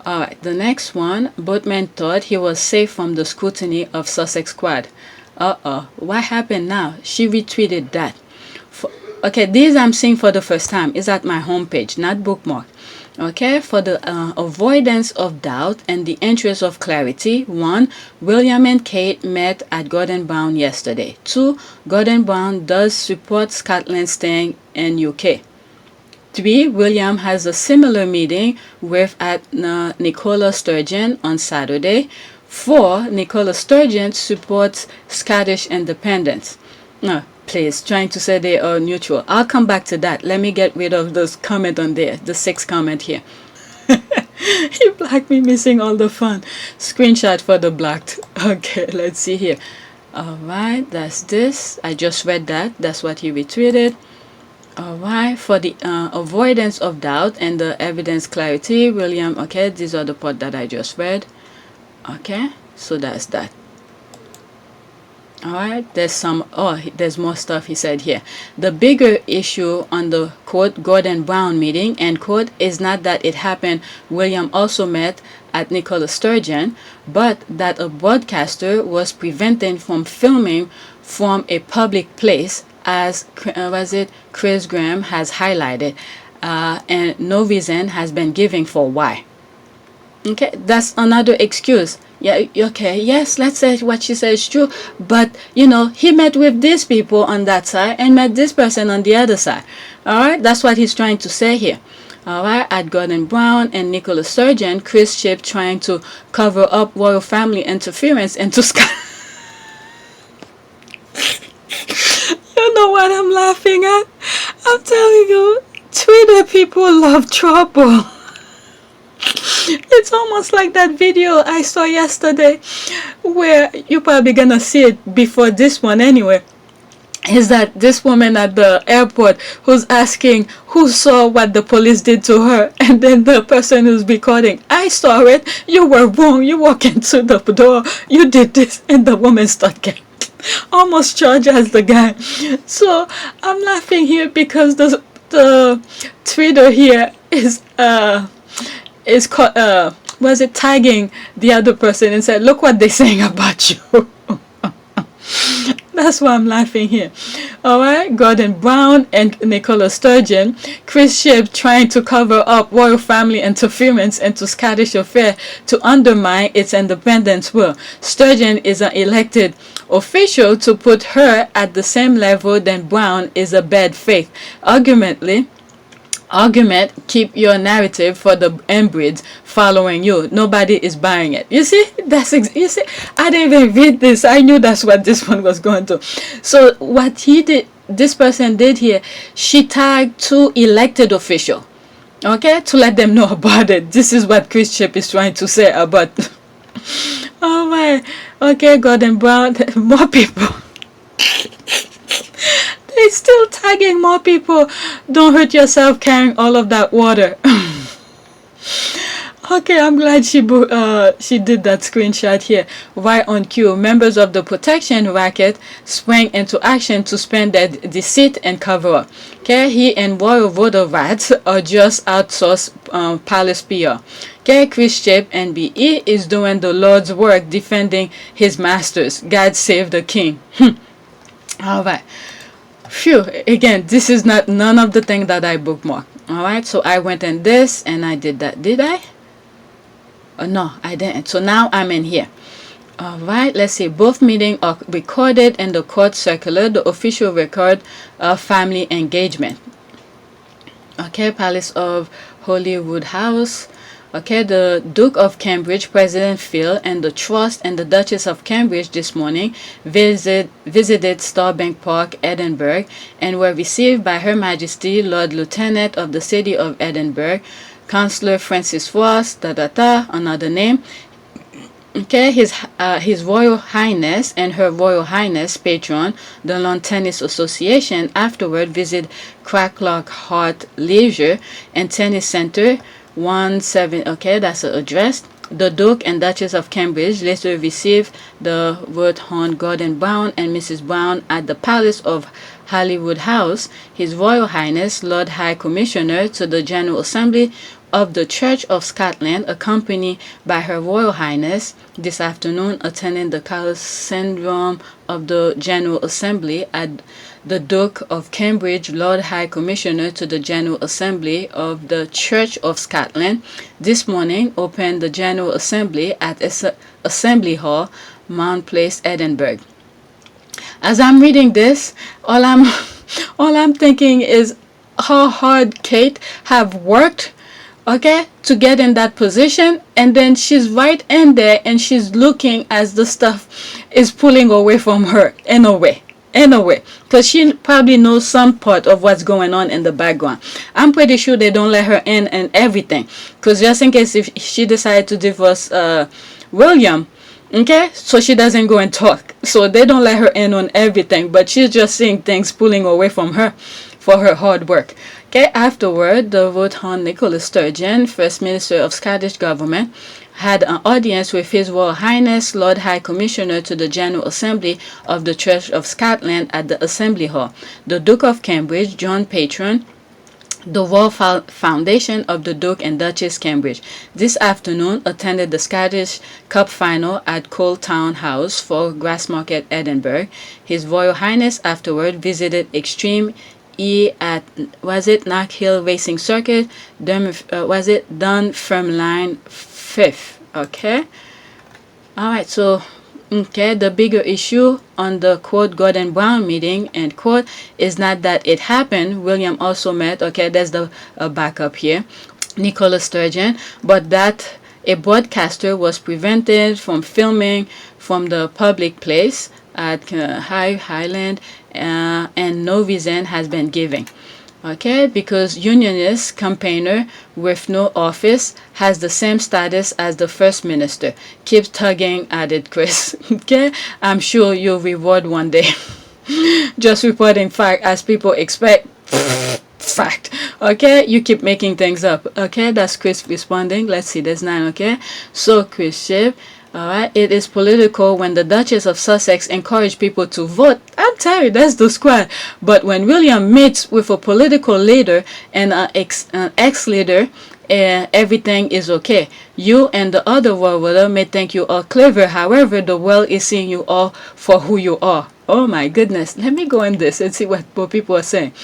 All right, the next one, both men thought he was safe from the scrutiny of Sussex Quad. What happened now? She retweeted that. Okay, these I'm seeing for the first time. Is at my homepage, not bookmark. Okay, for the avoidance of doubt and the interest of clarity. 1. William and Kate met at Gordon Brown yesterday. 2. Gordon Brown does support Scotland staying in UK. 3. William has a similar meeting with Nicola Sturgeon on Saturday. 4. Nicola Sturgeon supports Scottish independence. No, please, trying to say they are neutral. I'll come back to that. Let me get rid of this comment on there, the 6th comment here. He blocked me, missing all the fun. Screenshot for the blocked. Okay, let's see here. All right, that's this. I just read that. That's what he retweeted. All right, for the avoidance of doubt and the evidence clarity, William, okay, these are the part that I just read. Okay, so that's that. All right, there's more stuff he said here. The bigger issue on the quote Gordon Brown meeting end quote is not that it happened. William also met at Nicola Sturgeon, but that a broadcaster was prevented from filming from a public place, as Chris Graham has highlighted, and no reason has been given for why. Okay, that's another excuse. Yeah, okay, yes, let's say what she says is true, but you know, he met with these people on that side and met this person on the other side. All right, that's what he's trying to say here. All right, at Gordon Brown and Nicola Sturgeon, Chris Ship trying to cover up royal family interference into Scotland. You know what I'm laughing at? I'm telling you, Twitter people love trouble. It's almost like that video I saw yesterday, where you're probably gonna see it before this one anyway. Is that this woman at the airport who's asking who saw what the police did to her, and then the person who's recording, I saw it, you were wrong, you walked into the door, you did this, and the woman started almost charged as the guy. So I'm laughing here because the Twitter here is tagging the other person and said, look what they're saying about you. That's why I'm laughing here. All right, Gordon Brown and Nicola Sturgeon, Chris Ship trying to cover up royal family interference into Scottish affair to undermine its independence will. Sturgeon is an elected official. To put her at the same level than Brown is a bad faith. Argument, keep your narrative for the inbreds following you. Nobody is buying it. You see, you see, I didn't even read this. I knew that's what this one was going to. So what this person did here, she tagged 2 elected officials, okay, to let them know about it. This is what Chris Ship is trying to say about. Oh my, okay, Gordon Brown, more people. They're still tagging more people. Don't hurt yourself carrying all of that water. Okay, I'm glad she did that screenshot here. Right on cue, members of the protection racket sprang into action to spend their deceit and cover up. Okay, he and royal voter rats are just outsourced palace PR. Okay, Chris Ship, NBE, is doing the Lord's work defending his masters. God save the king. All right. Phew, again, this is none of the thing that I bookmarked. All right, so I went in this and I did that. Did I? Oh, no, I didn't. So now I'm in here. All right, let's see. Both meetings are recorded in the court circular, the official record of family engagement. Okay, Palace of Holyrood House. Okay, the Duke of Cambridge, President Phil, and the Trust and the Duchess of Cambridge this morning visited Starbank Park, Edinburgh, and were received by Her Majesty Lord Lieutenant of the City of Edinburgh, Councillor Francis Ross, another name. Okay, His Royal Highness and Her Royal Highness patron, the Lawn Tennis Association, afterward visit Cathcart Leisure and Tennis Centre. 17, okay, that's the address. The Duke and Duchess of Cambridge later received the Worthorn Gordon Brown and Mrs. Brown at the Palace of Hollywood House, His Royal Highness Lord High Commissioner to the General Assembly of the Church of Scotland, accompanied by Her Royal Highness, this afternoon attending the calisandrum of the General Assembly at the Duke of Cambridge, Lord High Commissioner to the General Assembly of the Church of Scotland, this morning opened the General Assembly at Assembly Hall, Mount Place, Edinburgh. As I'm reading this, all I'm thinking is how hard Kate have worked, okay, to get in that position, and then she's right in there and she's looking as the stuff is pulling away from her in a way, because she probably knows some part of what's going on in the background. I'm pretty sure they don't let her in and everything, because just in case if she decided to divorce William, okay, so she doesn't go and talk, so they don't let her in on everything, but she's just seeing things pulling away from her for her hard work. Okay, afterward, the vote on Nicola Sturgeon, First Minister of Scottish Government, had an audience with His Royal Highness Lord High Commissioner to the General Assembly of the Church of Scotland at the Assembly Hall. The Duke of Cambridge, John Patron, the Royal Foundation of the Duke and Duchess Cambridge, this afternoon attended the Scottish Cup final at Coal Town House for Grassmarket, Edinburgh. His Royal Highness afterward visited Extreme E at Knockhill Racing Circuit, Dunfermline 5th. Okay, alright, so okay, the bigger issue on the quote Gordon Brown meeting end quote is not that it happened. William also met, okay, there's the backup here, Nicola Sturgeon, but that a broadcaster was prevented from filming from the public place at Highland, and no reason has been given. Okay, because unionist campaigner with no office has the same status as the First Minister. Keep tugging at it, Chris. Okay, I'm sure you'll reward one day. Just reporting fact as people expect. Fact. Okay, you keep making things up. Okay, that's Chris responding. Let's see, there's 9. Okay, so Chris Shiv. Alright, it is political when the Duchess of Sussex encouraged people to vote. I'm telling you, that's the squad. But when William meets with a political leader and an ex-leader, everything is okay. You and the other world may think you are clever. However, the world is seeing you all for who you are. Oh my goodness. Let me go in this and see what people are saying.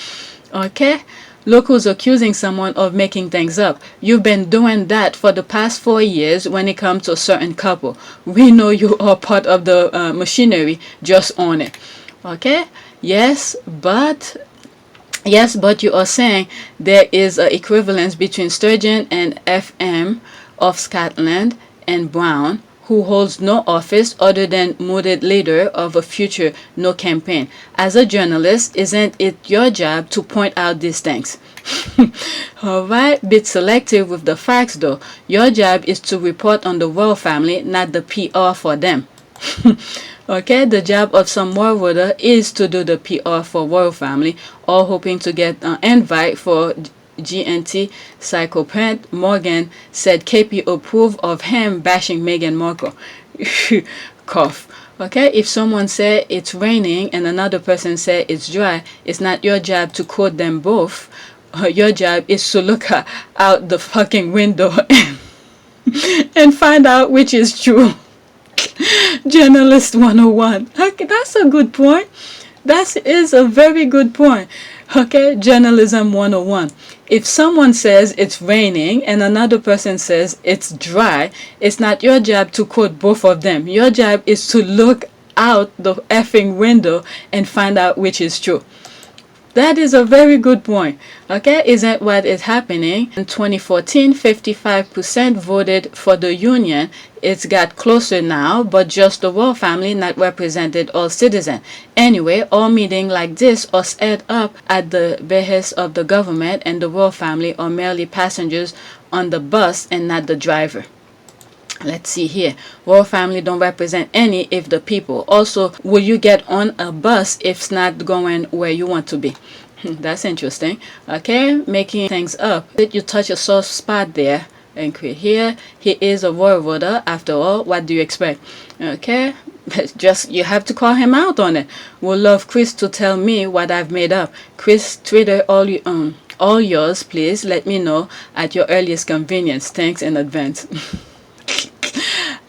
Okay. Look who's accusing someone of making things up. You've been doing that for the past 4 years when it comes to a certain couple. We know you are part of the machinery. Just own it. Okay? Yes, but you are saying there is an equivalence between Sturgeon and FM of Scotland and Brown, who holds no office other than mooted leader of a future no campaign. As a journalist, isn't it your job to point out these things? Alright, bit selective with the facts though. Your job is to report on the royal family, not the PR for them. Okay, the job of some royal voter is to do the PR for royal family, all hoping to get an invite for GNT. Psychopath Morgan said KP approved of him bashing Meghan Markle. Cough. Okay, if someone said it's raining and another person said it's dry, it's not your job to quote them both. Your job is to look out the fucking window and find out which is true. Journalist 101. Okay, that's a good point. That is a very good point. Okay, journalism 101. If someone says it's raining and another person says it's dry, it's not your job to quote both of them. Your job is to look out the effing window and find out which is true. That is a very good point. Okay, isn't what is happening? In 2014, 55% voted for the union. It's got closer now, but just the royal family not represented all citizens. Anyway, all meetings like this are set up at the behest of the government, and the royal family are merely passengers on the bus and not the driver. Let's see here. Royal family don't represent any if the people. Also, will you get on a bus if it's not going where you want to be? That's interesting. Okay, making things up. Did you touch a soft spot there? And here, he is a royal voter. After all, what do you expect? Okay, Just, you have to call him out on it. Would love Chris to tell me what I've made up. Chris, Twitter, all yours, please. Let me know at your earliest convenience. Thanks in advance.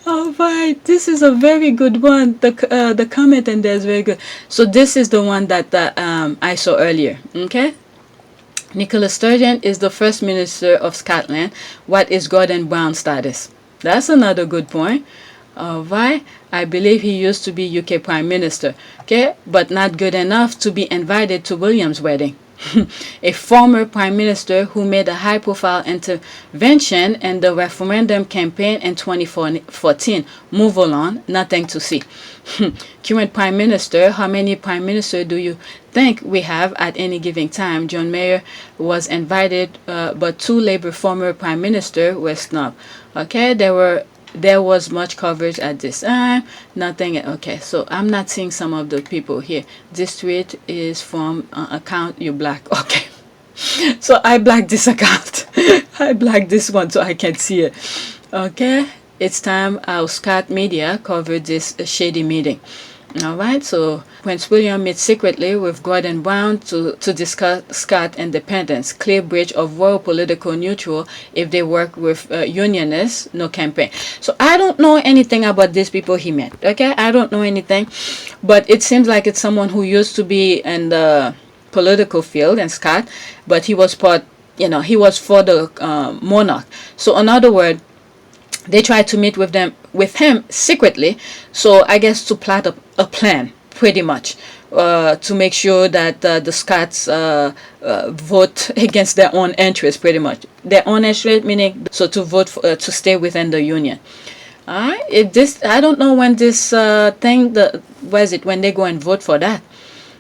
All right, this is a very good one. The comment in there is very good. So this is the one that I saw earlier. Okay. Nicola Sturgeon is the First Minister of Scotland. What is Gordon Brown's status? That's another good point. Alright, I believe he used to be UK Prime Minister. Okay, but not good enough to be invited to William's wedding. A former Prime Minister who made a high-profile intervention in the referendum campaign in 2014. Move along, nothing to see. Current Prime Minister, how many Prime Ministers do you think we have at any given time? John Major was invited, but 2 Labour former Prime Ministers were snubbed. Okay, there was much coverage at this time. Nothing. Okay, so I'm not seeing some of the people here. This tweet is from account you black. Okay, so I blacked this account. I blacked this one so I can see it. Okay, it's time our Scott media covered this shady meeting. Alright, so Prince William met secretly with Gordon Brown to discuss Scott independence, clear breach of royal political neutral if they work with unionists, no campaign. So I don't know anything about these people he met, okay? I don't know anything, but it seems like it's someone who used to be in the political field, and Scott, but he was part, he was for the monarch. So in other words, they tried to meet with him secretly, so I guess to plot a plan, pretty much, to make sure that the Scots vote against their own interest, pretty much. Their own interest, meaning, so to vote for, to stay within the union. Alright, I don't know when this thing, when they go and vote for that.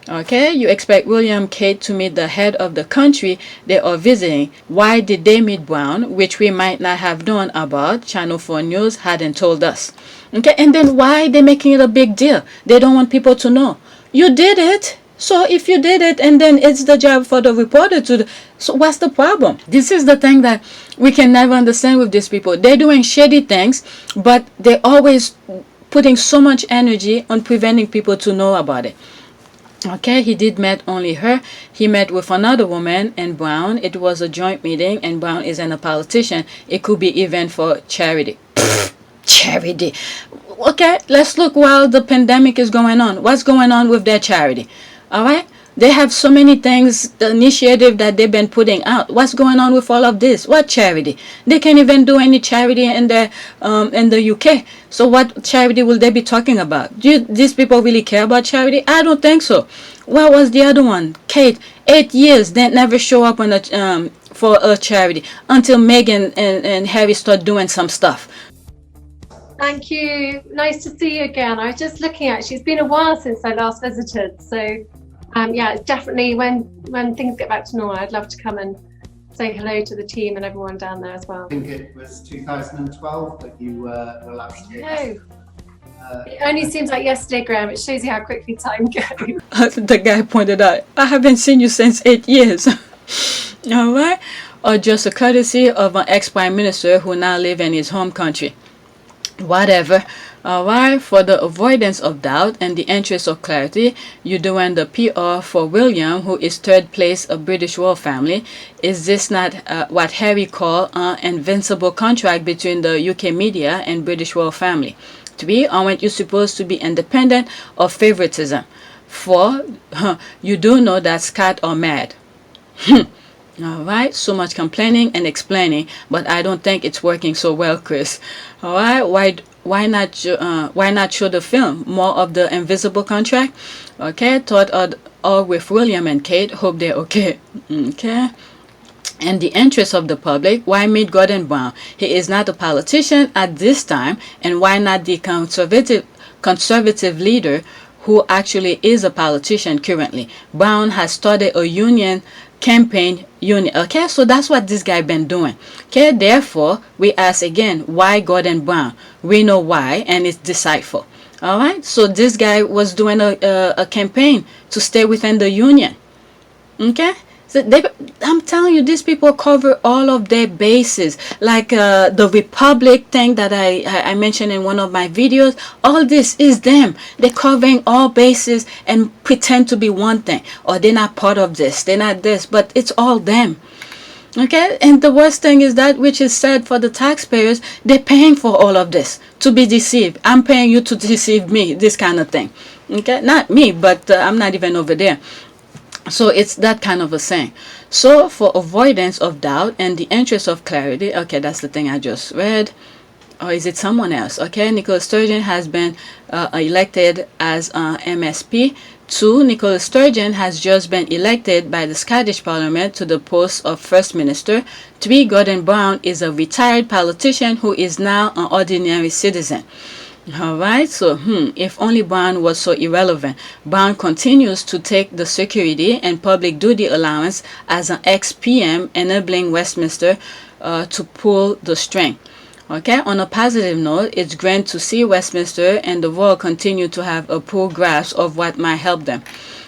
Okay, you expect William Kate to meet the head of the country they are visiting. Why did they meet Brown, which we might not have known about? Channel 4 News hadn't told us. Okay, and then why they making it a big deal? They don't want people to know. You did it. So if you did it, and then it's the job for the reporter to so what's the problem? This is the thing that we can never understand with these people. They're doing shady things, but they're always putting so much energy on preventing people to know about it. Okay, he did met only her. He met with another woman and Brown. It was a joint meeting, and Brown isn't a politician. It could be even for charity. Charity. Okay, let's look while the pandemic is going on. What's going on with their charity? All right, they have so many things, the initiative that they've been putting out. What's going on with all of this? What charity? They can't even do any charity in the UK. So what charity will they be talking about? Do these people really care about charity? I don't think so. What was the other one? Kate, 8 years, they never show up on a for a charity until Meghan and Harry start doing some stuff. Thank you. Nice to see you again. I was just looking at, it's been a while since I last visited. So yeah, definitely when things get back to normal, I'd love to come and say hello to the team and everyone down there as well. I think it was 2012 that you were last year. No. It only seems like yesterday, Graham. It shows you how quickly time goes. The guy pointed out, I haven't seen you since 8 years. All right. Or just a courtesy of an ex-prime minister who now lives in his home country. Whatever. Alright, for the avoidance of doubt and the interest of clarity, you're doing the PR for William, who is third place of British royal family. Is this not what Harry called an invincible contract between the UK media and British royal family? 3, aren't you supposed to be independent of favoritism? 4, you do know that Scots are mad. Alright, so much complaining and explaining, but I don't think it's working so well, Chris. Alright, why not show the film more of the invisible contract? Okay, thought all with William and Kate, hope they're okay. Okay, and the interest of the public, why meet Gordon Brown? He is not a politician at this time, and why not the conservative leader who actually is a politician currently? Brown has started a union campaign unit. Okay, so that's what this guy been doing. Okay, therefore we ask again, why Gordon Brown? We know why, and it's decipherable. All right, so this guy was doing a campaign to stay within the union. Okay, So I'm telling you, these people cover all of their bases. Like the Republic thing that I mentioned in one of my videos. All this is them. They're covering all bases and pretend to be one thing. Or they're not part of this. They're not this. But it's all them. Okay, and the worst thing is that which is said for the taxpayers, they're paying for all of this to be deceived. I'm paying you to deceive me, this kind of thing. Okay, not me, but I'm not even over there. So it's that kind of a saying. So for avoidance of doubt and the interest of clarity, okay, that's the thing I just read. Or is it someone else? Okay, Nicola Sturgeon has been elected as MSP. 2. Nicola Sturgeon has just been elected by the Scottish Parliament to the post of First Minister. 3. Gordon Brown is a retired politician who is now an ordinary citizen. Alright, so if only Brown was so irrelevant. Brown continues to take the security and public duty allowance as an ex-PM, enabling Westminster to pull the string. Okay, on a positive note, it's great to see Westminster and the world continue to have a poor grasp of what might help them.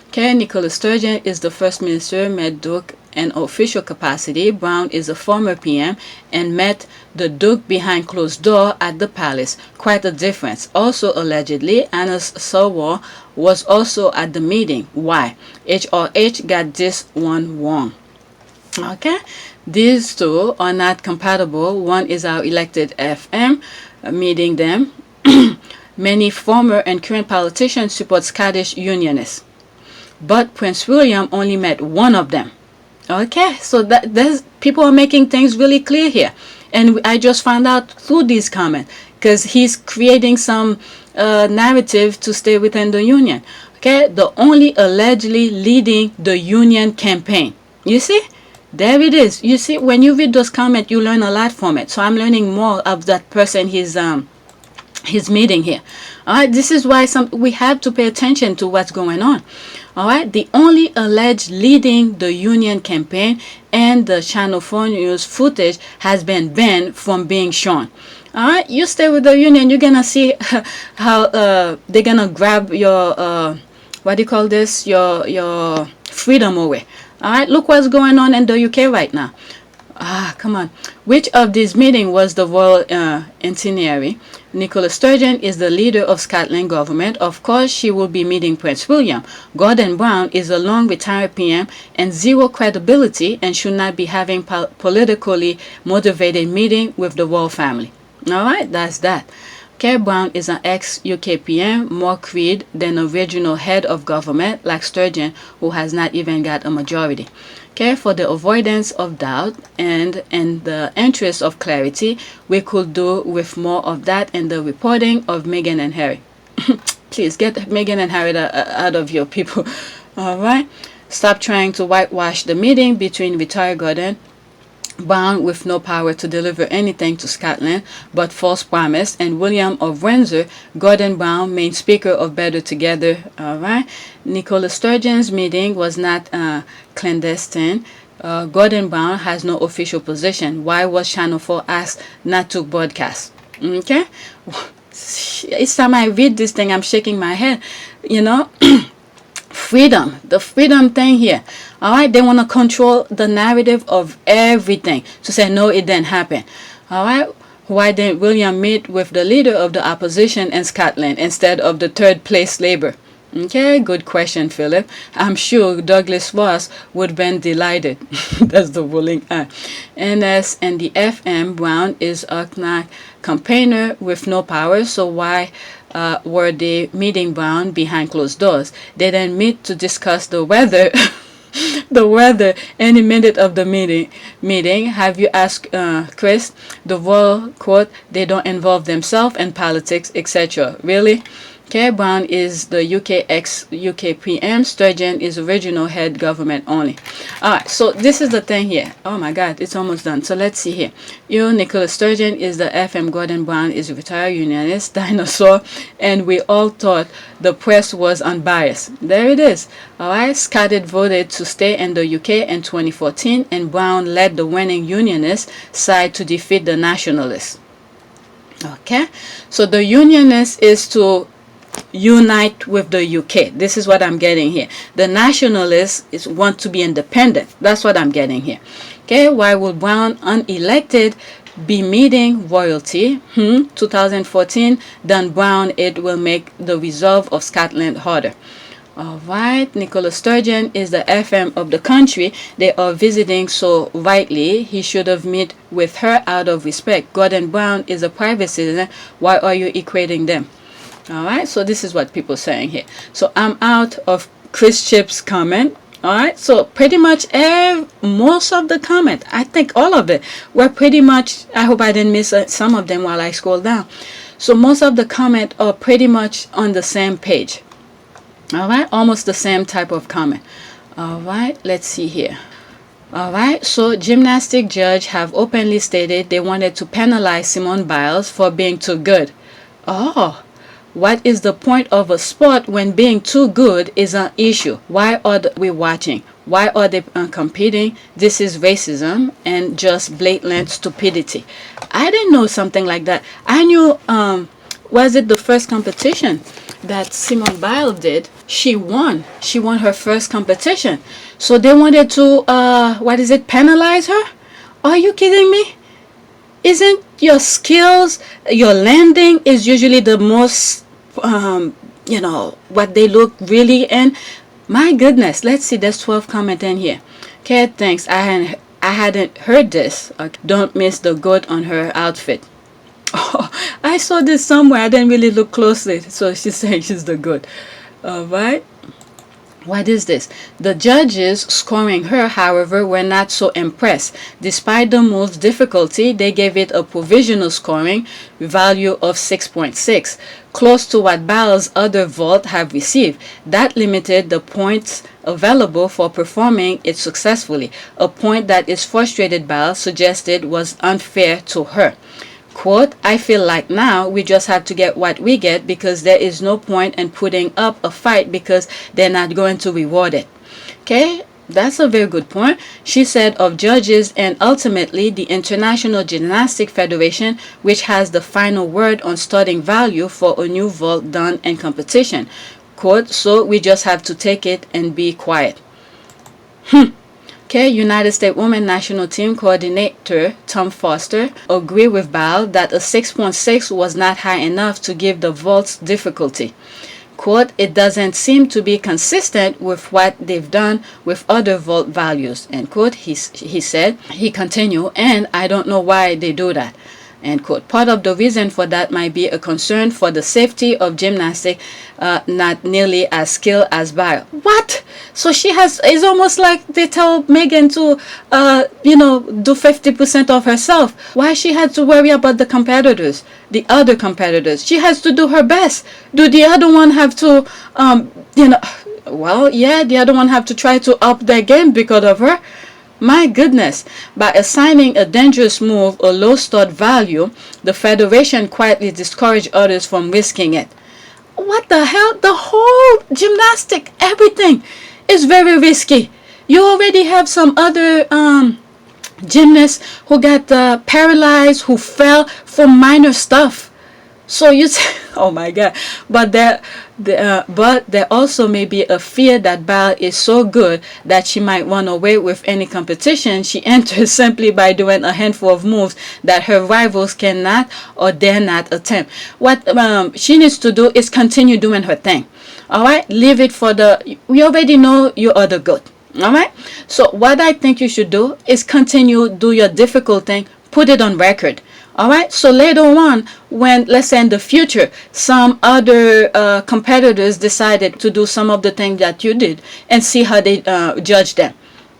Okay, Nicola Sturgeon is the First Minister, met Duke in official capacity. Brown is a former PM and met the Duke behind closed door at the palace. Quite a difference. Also, allegedly, Anna Sewell was also at the meeting. Why? HRH got this one wrong. Okay, these two are not compatible. One is our elected FM, meeting them. Many former and current politicians support Scottish Unionists, but Prince William only met one of them. Okay, so there's people are making things really clear here, and I just found out through these comments because he's creating some narrative to stay within the union. Okay, the only allegedly leading the union campaign. You see, there it is. You see, when you read those comments, you learn a lot from it. So I'm learning more of that person he's meeting here. All right, this is why we have to pay attention to what's going on. All right, the only alleged leading the union campaign and the Channel 4 News footage has been banned from being shown. All right, you stay with the union, you're gonna see how they're gonna grab your what do you call this, your freedom away. All right, look what's going on in the UK right now. Come on. Which of these meetings was the royal itinerary? Nicola Sturgeon is the leader of Scotland government. Of course, she will be meeting Prince William. Gordon Brown is a long retired PM and zero credibility and should not be having politically motivated meeting with the royal family. All right, that's that. Kerr Brown is an ex-UK PM, more creed than a regional head of government like Sturgeon, who has not even got a majority. Okay, for the avoidance of doubt and the interest of clarity, we could do with more of that in the reporting of Meghan and Harry. Please get Meghan and Harry out of your people. All right, stop trying to whitewash the meeting between retired Gordon Brown with no power to deliver anything to Scotland but false promise, and William of Windsor, Gordon Brown, main speaker of Better Together. All right, Nicola Sturgeon's meeting was not clandestine. Gordon Brown has no official position. Why was Channel 4 asked not to broadcast? Okay, each time I read this thing, I'm shaking my head. You know. Freedom, the freedom thing here. All right, they want to control the narrative of everything to say no, it didn't happen. All right, why didn't William meet with the leader of the opposition in Scotland instead of the third place Labour? Okay, good question, Philip. I'm sure Douglas Ross would have been delighted. That's the ruling eye. NS and the FM, Brown is a campaigner with no power, so why were they meeting Brown behind closed doors? They didn't meet to discuss the weather. The weather any minute of the meeting. Have you asked Chris? The royal quote, they don't involve themselves in politics, etc. Really? Kerr Brown is the UK ex-UK PM. Sturgeon is original head government only. Alright, so this is the thing here. Oh my god, it's almost done. So let's see here. Nicola Sturgeon is the FM. Gordon Brown is a retired unionist, dinosaur, and we all thought the press was unbiased. There it is. Alright, Scotland voted to stay in the UK in 2014, and Brown led the winning unionist side to defeat the nationalists. Okay, so the unionist is to unite with the UK. This is what I'm getting here. The nationalists want to be independent. That's what I'm getting here. Okay, why would Brown, unelected, be meeting royalty? 2014, Dan Brown, it will make the resolve of Scotland harder. Alright, Nicola Sturgeon is the FM of the country. They are visiting, so rightly he should have met with her out of respect. Gordon Brown is a private citizen. Why are you equating them? Alright, so this is what people are saying here. So I'm out of Chris Chip's comment. Alright, so pretty much most of the comment, I think all of it, were pretty much, I hope I didn't miss some of them while I scroll down. So most of the comment are pretty much on the same page. Alright, almost the same type of comment. Alright, let's see here. Alright, so gymnastic judge have openly stated they wanted to penalize Simone Biles for being too good. Oh, what is the point of a sport when being too good is an issue? Why are we watching? Why are they competing? This is racism and just blatant stupidity. I didn't know something like that. I knew, was it the first competition that Simone Biles did? She won. She won her first competition. So they wanted to, penalize her? Are you kidding me? Isn't your skills, your landing is usually the most, what they look really in? My goodness, let's see, there's 12 comments in here. Okay, thanks. I hadn't heard this. Okay. Don't miss the goat on her outfit. Oh, I saw this somewhere. I didn't really look closely. So she's saying she's the goat. All right. What is this? The judges scoring her, however, were not so impressed. Despite the move's difficulty, they gave it a provisional scoring value of 6.6, close to what Biles' other vault have received. That limited the points available for performing it successfully, a point that is frustrated Biles suggested was unfair to her. Quote, I feel like now we just have to get what we get because there is no point in putting up a fight because they're not going to reward it. Okay, that's a very good point. She said of judges and ultimately the International Gymnastics Federation, which has the final word on starting value for a new vault done in competition. Quote, so we just have to take it and be quiet. Okay, United States Women's National Team Coordinator Tom Foster agreed with Biles that a 6.6 was not high enough to give the vault's difficulty. Quote, it doesn't seem to be consistent with what they've done with other vault values. End quote, he said. He continued, and I don't know why they do that. End quote. Part of the reason for that might be a concern for the safety of gymnastics, not nearly as skilled as Biles. What? So she has, it's almost like they tell Meghan to, do 50% of herself. Why she had to worry about the competitors, the other competitors? She has to do her best. Do the other one have to, the other one have to try to up their game because of her? My goodness, by assigning a dangerous move a low start value, the Federation quietly discouraged others from risking it. What the hell? The whole gymnastic, everything is very risky. You already have some other gymnasts who got paralyzed, who fell for minor stuff. So you say, oh my God, but there also may be a fear that Biles is so good that she might run away with any competition she enters simply by doing a handful of moves that her rivals cannot or dare not attempt. What she needs to do is continue doing her thing. All right, leave it for we already know you are the good. All right, so what I think you should do is continue do your difficult thing, put it on record. All right, so later on, when, let's say in the future, some other competitors decided to do some of the things that you did and see how they judge them.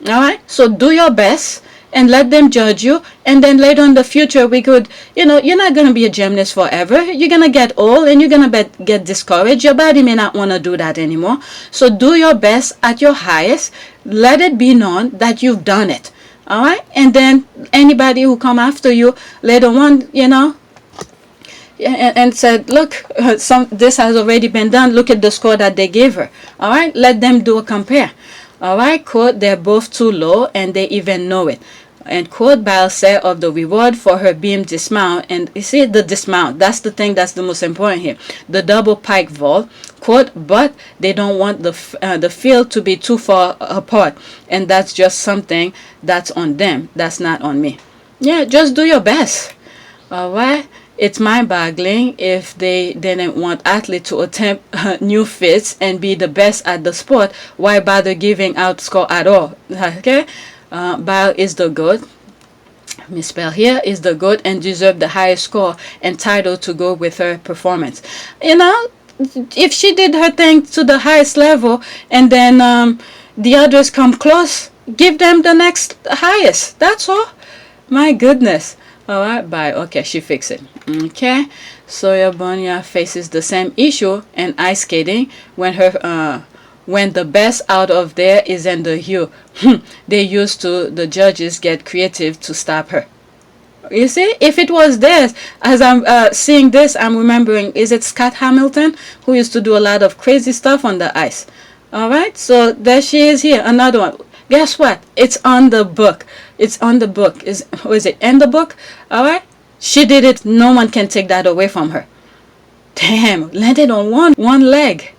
All right, so do your best and let them judge you. And then later in the future, we could, you're not going to be a gymnast forever. You're going to get old and you're going to get discouraged. Your body may not want to do that anymore. So do your best at your highest. Let it be known that you've done it. All right, and then anybody who come after you later on, and said, look, this has already been done. Look at the score that they gave her. All right, let them do a compare. All right, quote, they're both too low and they even know it. And quote, Biles said of the reward for her beam dismount, and you see the dismount, that's the thing that's the most important here, the double pike vault, quote, but they don't want the field to be too far apart, and that's just something that's on them, that's not on me. Yeah, just do your best. All right. It's mind-boggling if they didn't want athletes to attempt new feats and be the best at the sport. Why bother giving out score at all? Okay, Biles is the GOAT. Misspell here is the GOAT and deserve the highest score and title to go with her performance. You know, if she did her thing to the highest level and then the others come close, give them the next highest. That's all. My goodness. All right, bye. Okay, she fixed it. Okay, Sawyer Bonia faces the same issue in ice skating when the best out of there is in the hill. They used to, the judges get creative to stop her. You see, if it was this, as I'm seeing this, I'm remembering, is it Scott Hamilton who used to do a lot of crazy stuff on the ice? All right, so there she is here, another one. Guess what? It's on the book. It's on the book. Is it in the book? All right. She did it. No one can take that away from her. Damn, landed on one leg,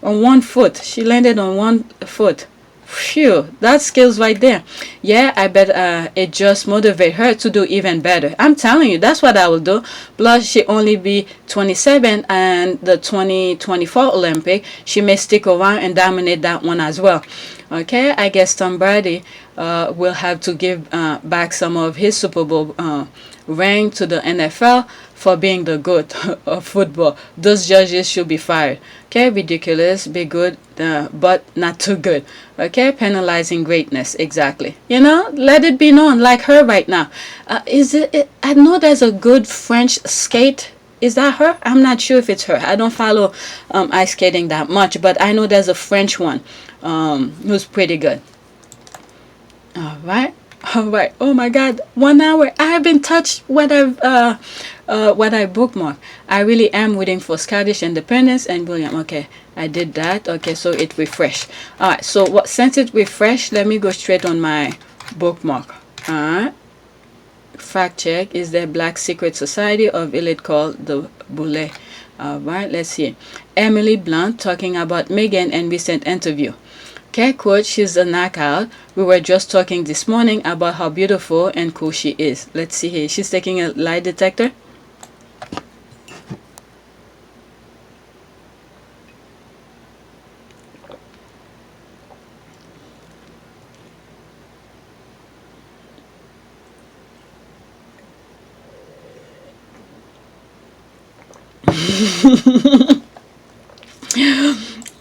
on one foot. She landed on one foot. Phew, that's skills right there. Yeah, I bet it just motivate her to do even better. I'm telling you, that's what I will do. Plus, she only be 27, and the 2024 Olympic, she may stick around and dominate that one as well. Okay, I guess Tom Brady will have to give back some of his Super Bowl ring to the NFL for being the GOAT of football. Those judges should be fired. Okay, ridiculous, be good, but not too good. Okay, penalizing greatness, exactly. You know, let it be known, like her right now. I know there's a good French skate. Is that her? I'm not sure if it's her. I don't follow ice skating that much, but I know there's a French one who's pretty good. All right. All right. Oh my God. 1 hour. I haven't touched what I bookmarked. I really am waiting for Scottish independence and William. Okay, I did that. Okay, so it refreshed. All right. So since it refreshed, let me go straight on my bookmark. All right. Fact check: is there Black Secret Society of Elite called the Boule? All right. Let's see. Emily Blunt talking about Meghan and recent interview. Okay, quote, she's a knockout. We were just talking this morning about how beautiful and cool she is. Let's see here. She's taking a lie detector.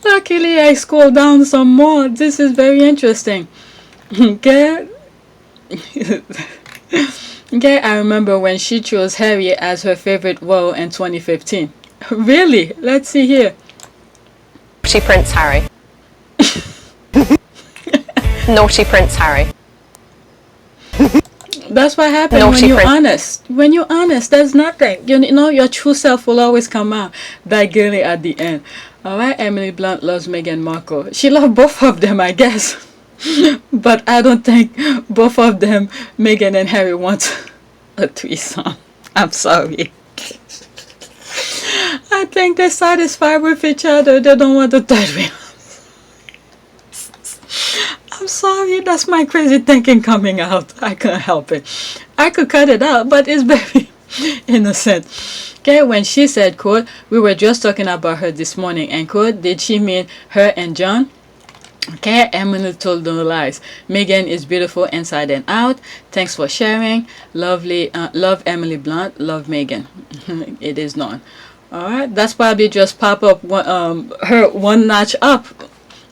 Luckily, I scrolled down some more. This is very interesting. Okay. Okay, I remember when she chose Harry as her favorite role in 2015. Really? Let's see here. Naughty Prince Harry. Naughty Prince Harry. That's what happens when you're honest. When you're honest, there's nothing. You know, your true self will always come out. That girly at the end. All right, Emily Blunt loves Meghan Markle. She loves both of them, I guess. But I don't think both of them, Meghan and Harry, want a threesome. I'm sorry. I think they're satisfied with each other. They don't want a third one. I'm sorry, that's my crazy thinking coming out. I can't help it. I could cut it out, but it's very innocent. Okay, when she said, quote, we were just talking about her this morning, and quote, did she mean her and John? Okay, Emily told no lies. Meghan is beautiful inside and out. Thanks for sharing. Lovely, love Emily Blunt, love Meghan. It is known. All right, that's probably just pop up her one notch up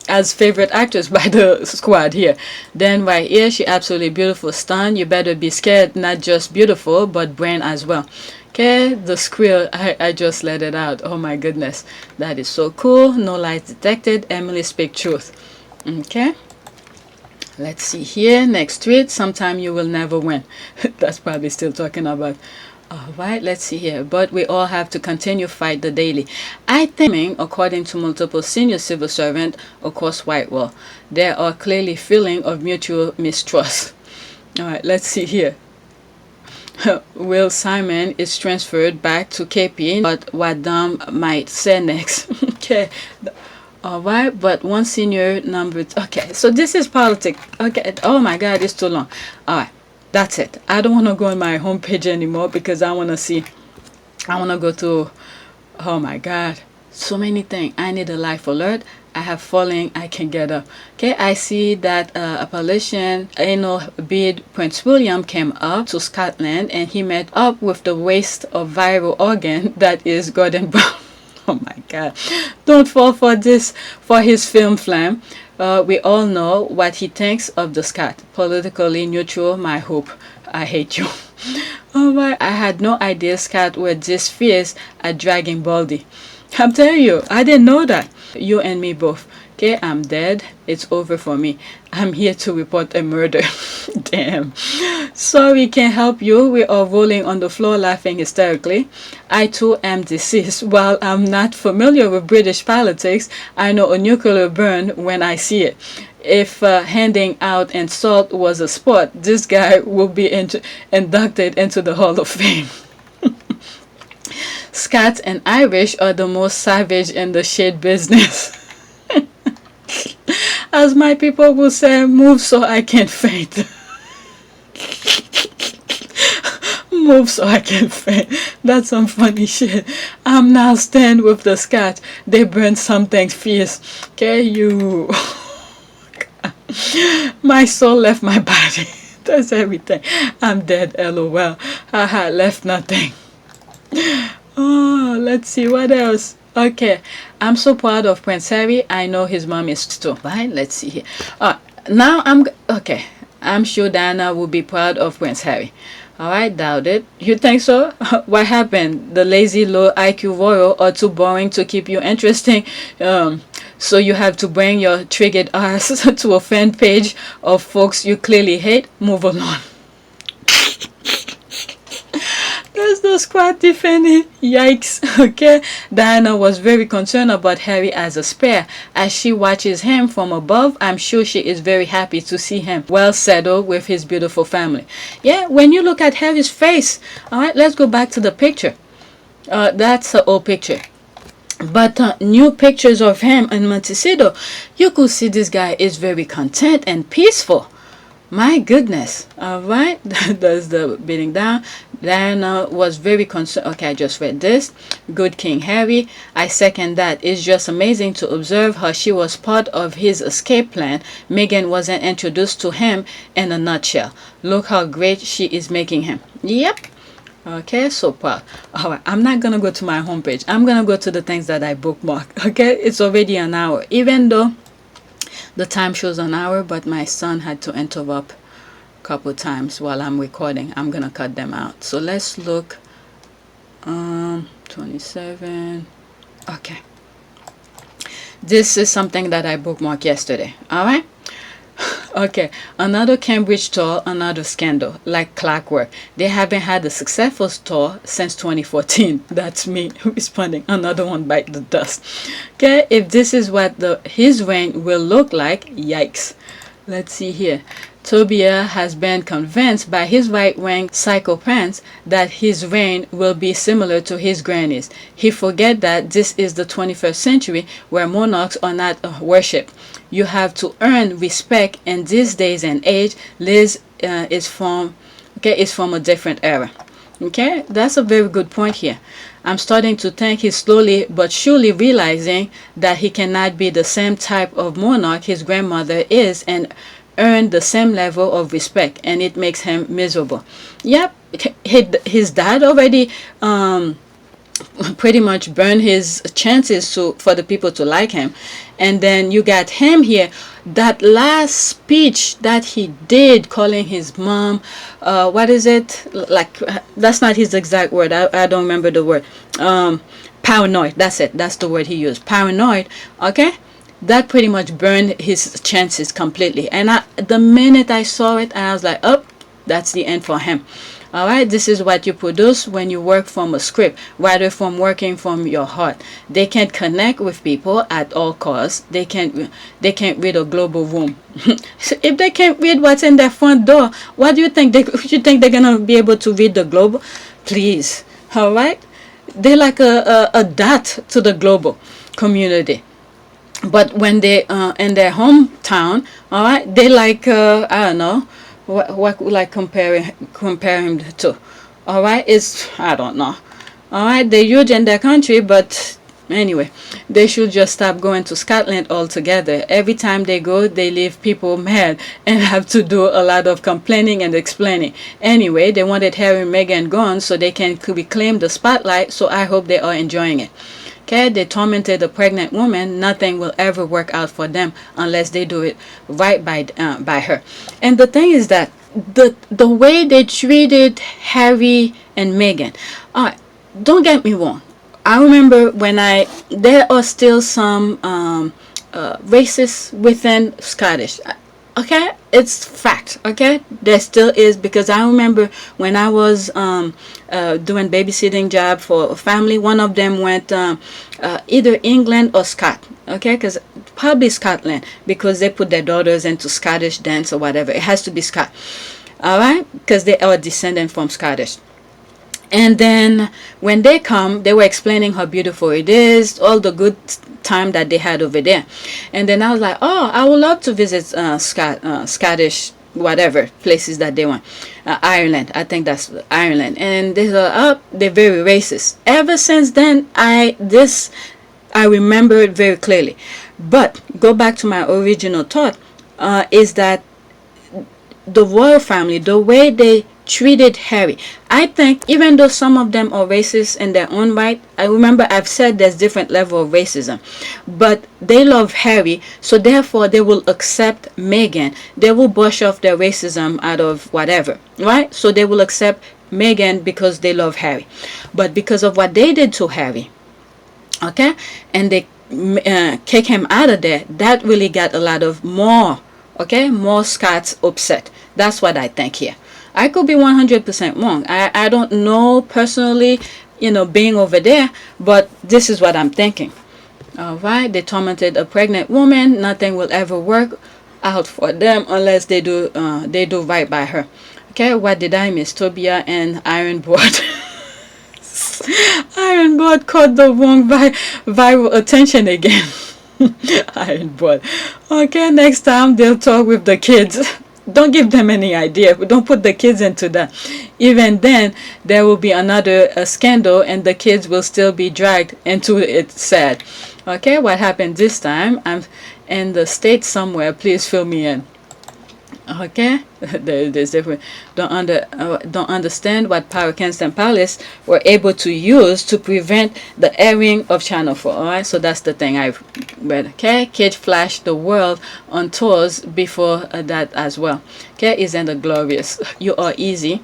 as favorite actress by the squad here. Then right here, she absolutely beautiful, stunned. You better be scared, not just beautiful, but brain as well. Okay, the squeal, I just let it out. Oh my goodness, that is so cool. No lies detected. Emily speak truth. Okay, let's see here. Next tweet, sometime you will never win. That's probably still talking about. All right, let's see here. But we all have to continue fight the daily. I think, according to multiple senior civil servants across Whitewall, there are clearly feeling of mutual mistrust. All right, let's see here. Will Simon is transferred back to KP, but what Dom might say next. Okay. All right, but one senior number. Okay, so this is politics. Okay, oh my God, it's too long. All right, that's it. I don't want to go on my homepage anymore because I want to see. I want to go to. Oh my God, so many things. I need a life alert. I have fallen. I can get up. Okay, I see that appellation anal bid Prince William came up to Scotland and he met up with the waste of viral organ that is Gordon Brown. Oh my God, don't fall for this for his film flam. We all know what he thinks of the Scot. Politically neutral, my hope. I hate you. Oh my, I had no idea Scott were this fierce at dragging Baldy. I'm telling you, I didn't know that. You and me both. Okay, I'm dead. It's over for me. I'm here to report a murder. Damn. Sorry, can't help you. We are rolling on the floor laughing hysterically. I too am deceased. While I'm not familiar with British politics, I know a nuclear burn when I see it. If handing out insult was a sport, this guy will be inducted into the Hall of Fame. Scots and Irish are the most savage in the shit business. As my people will say, move so I can faint. Move so I can faint. That's some funny shit. I'm now stand with the Scots. They burn something fierce. Okay, you. My soul left my body. That's everything. I'm dead, lol. Haha, left nothing. Oh, let's see what else. Okay, I'm so proud of Prince Harry. I know his mom is too. Right, let's see here. Now okay. I'm sure Diana will be proud of Prince Harry. Alright, doubt it. You think so? What happened? The lazy low IQ royal are too boring to keep you interesting. So you have to bring your triggered ass to a fan page of folks you clearly hate. Move along. There's no squad defending. Yikes. Okay. Diana was very concerned about Harry as a spare. As she watches him from above, I'm sure she is very happy to see him well settled with his beautiful family. Yeah, when you look at Harry's face. Alright, let's go back to the picture. That's an old picture. But new pictures of him in Montecito, you could see this guy is very content and peaceful. My goodness. Alright, that's the beating down. Diana was very concerned. Okay, I just read this. Good King Harry. I second that. It's just amazing to observe how she was part of his escape plan. Meghan wasn't introduced to him in a nutshell. Look how great she is making him. Yep. Okay, so proud. Alright, I'm not gonna go to my homepage. I'm gonna go to the things that I bookmark. Okay, it's already an hour. Even though the time shows an hour, but my son had to interrupt couple times while I'm recording. I'm gonna cut them out. So let's look. 27. Okay, this is something that I bookmarked yesterday. All right. Okay, another Cambridge tour, another scandal, like clockwork. They haven't had a successful tour since 2014. That's me responding. Another one bite the dust. Okay, if this is what his reign will look like, yikes. Let's see here. Tobia has been convinced by his right-wing psychopaths that his reign will be similar to his granny's. He forget that this is the 21st century where monarchs are not worshipped. You have to earn respect in these days and age. Liz is from a different era. Okay, that's a very good point here. I'm starting to think he's slowly but surely realizing that he cannot be the same type of monarch his grandmother is and earn the same level of respect, and it makes him miserable. Yep, his dad already pretty much burned his chances for the people to like him, and then you got him here. That last speech that he did, calling his mom, what is it? Like, that's not his exact word. I don't remember the word. Paranoid. That's it. That's the word he used. Paranoid. Okay. That pretty much burned his chances completely. And the minute I saw it, I was like, oh, that's the end for him. All right, this is what you produce when you work from a script rather from working from your heart. They can't connect with people at all costs. They can't read a global room. So if they can't read what's in their front door, what do you think they're gonna be able to read the globe? Please. All right, they're like a dot to the global community. But when they in their hometown, all right, they like I don't know what would I compare him to. All right, it's I don't know. All right, they're huge in their country, but anyway, they should just stop going to Scotland altogether. Every time they go, they leave people mad and have to do a lot of complaining and explaining. Anyway, they wanted Harry and Meghan gone so they can reclaim the spotlight. So I hope they are enjoying it. Okay, they tormented a pregnant woman. Nothing will ever work out for them unless they do it right by her. And the thing is that the way they treated Harry and Meghan, don't get me wrong. I remember when there are still some racists within Scottish. Okay, it's fact. Okay, there still is, because I remember when I was doing babysitting job for a family, one of them went either England or Scot. Okay, because probably Scotland, because they put their daughters into Scottish dance or whatever. It has to be Scot. All right, because they are descendant from Scottish. And then when they come, they were explaining how beautiful it is, all the good time that they had over there. And then I was like, oh, I would love to visit Scottish, whatever, places that they want. Ireland, I think that's Ireland. And they are up, they're very racist. Ever since then, I remember it very clearly. But go back to my original thought, is that the royal family, the way they treated Harry, I think even though some of them are racist in their own right, I remember I've said there's different level of racism, but they love Harry, so therefore they will accept Meghan. They will brush off their racism out of whatever, right? So they will accept Meghan because they love Harry. But because of what they did to Harry, okay, and they kick him out of there, that really got a lot of more Scots upset. That's what I think here. I could be 100% wrong. I don't know personally, being over there, but this is what I'm thinking. All right, they tormented a pregnant woman. Nothing will ever work out for them unless they do right by her. Okay, what did I miss? Tobia and Ironboard. Ironboard caught the wrong viral attention again. Ironboard. Okay, next time they'll talk with the kids. Don't give them any idea. Don't put the kids into that. Even then, there will be another scandal and the kids will still be dragged into it. Sad. Okay, what happened this time? I'm in the States somewhere. Please fill me in. Okay, there's different. Don't understand what Power Kensington Palace were able to use to prevent the airing of Channel 4. All right, so that's the thing I've read. Okay, Kid flashed the world on tours before that as well. Okay, isn't it glorious? You are easy.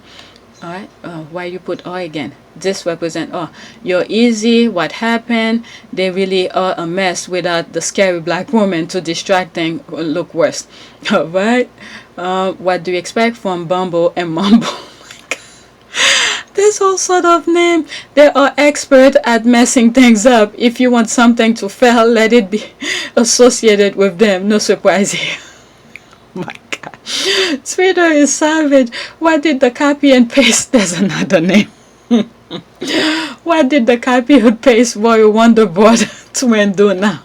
All right, why you put "or" again? This represent "oh." You're easy. What happened? They really are a mess without the scary black woman to distract things. Look worse. All right. What do you expect from Bumble and Mumble? Oh my God. This whole sort of name. They are expert at messing things up. If you want something to fail, let it be associated with them. No surprise here. Oh my God. Twitter is savage. Why did the copy and paste? There's another name. What did the copy and paste Royal Wonderboard twin do now?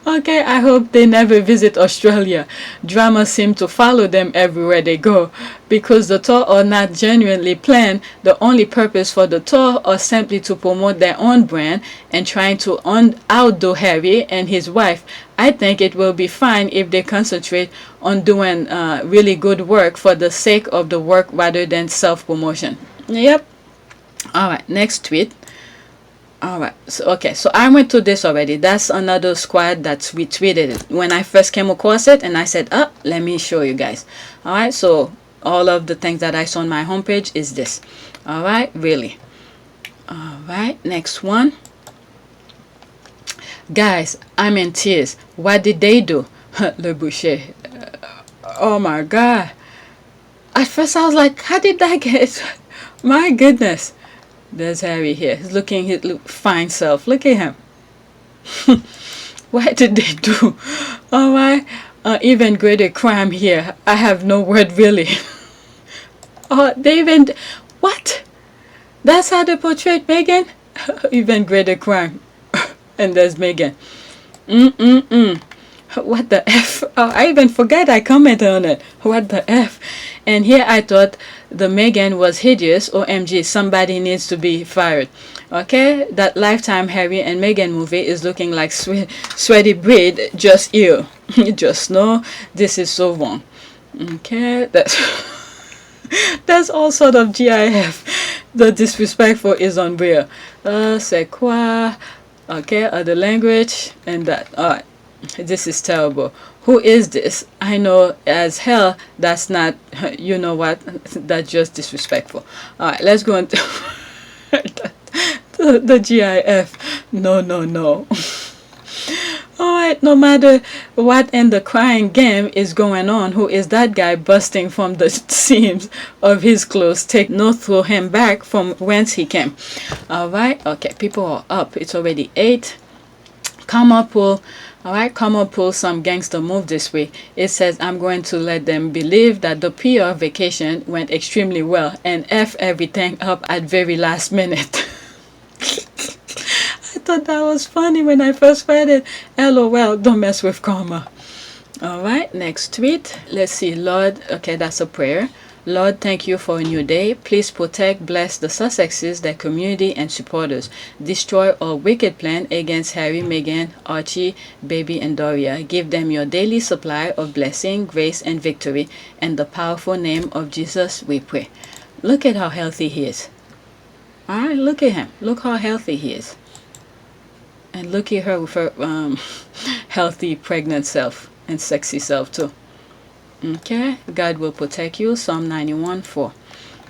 Okay, I hope they never visit Australia. Drama seem to follow them everywhere they go. Because the tour are not genuinely planned, the only purpose for the tour are simply to promote their own brand and trying to outdo Harry and his wife. I think it will be fine if they concentrate on doing really good work for the sake of the work rather than self-promotion. Yep. Alright, next tweet. Alright, so I went to this already. That's another squad that's retweeted it when I first came across it, and I said, let me show you guys. Alright, so all of the things that I saw on my homepage is this. Alright, really. Alright, next one. Guys, I'm in tears. What did they do? Le Boucher. Oh my God. At first I was like, how did that get? My goodness. There's Harry here. He's looking his fine self. Look at him. What did they do? All right. Even greater crime here. I have no word really. Oh, they even... What? That's how they portrayed Meghan? Even greater crime. And there's Meghan. What the F? Oh, I even forgot I commented on it. What the F? And here I thought the Meghan was hideous. OMG, somebody needs to be fired. Okay, that Lifetime Harry and Meghan movie is looking like sweaty bread. Just ew. Just know this is so wrong. Okay, that's all sort of GIF. The disrespectful is unreal. C'est quoi? Okay, other language and that. Alright. This is terrible. Who is this? I know as hell that's not, you know what, that's just disrespectful. Alright, let's go into the GIF. No. Alright, no matter what in the crying game is going on, who is that guy busting from the seams of his clothes? Take no throw him back from whence he came. Alright, okay, people are up. It's already 8. Come up, pull. Alright, come up, pull some gangster move this way. It says, I'm going to let them believe that the PR vacation went extremely well and F everything up at very last minute. I thought that was funny when I first read it. LOL, don't mess with karma. Alright, next tweet. Let's see, Lord, okay, that's a prayer. Lord, thank you for a new day. Please protect, bless the Sussexes, their community and supporters. Destroy all wicked plan against Harry, Meghan, Archie, Baby, and Doria. Give them your daily supply of blessing, grace, and victory. In the powerful name of Jesus, we pray. Look at how healthy he is. Alright, look at him. Look how healthy he is. And look at her with her healthy, pregnant self and sexy self too. Okay, God will protect you. Psalm 91:4.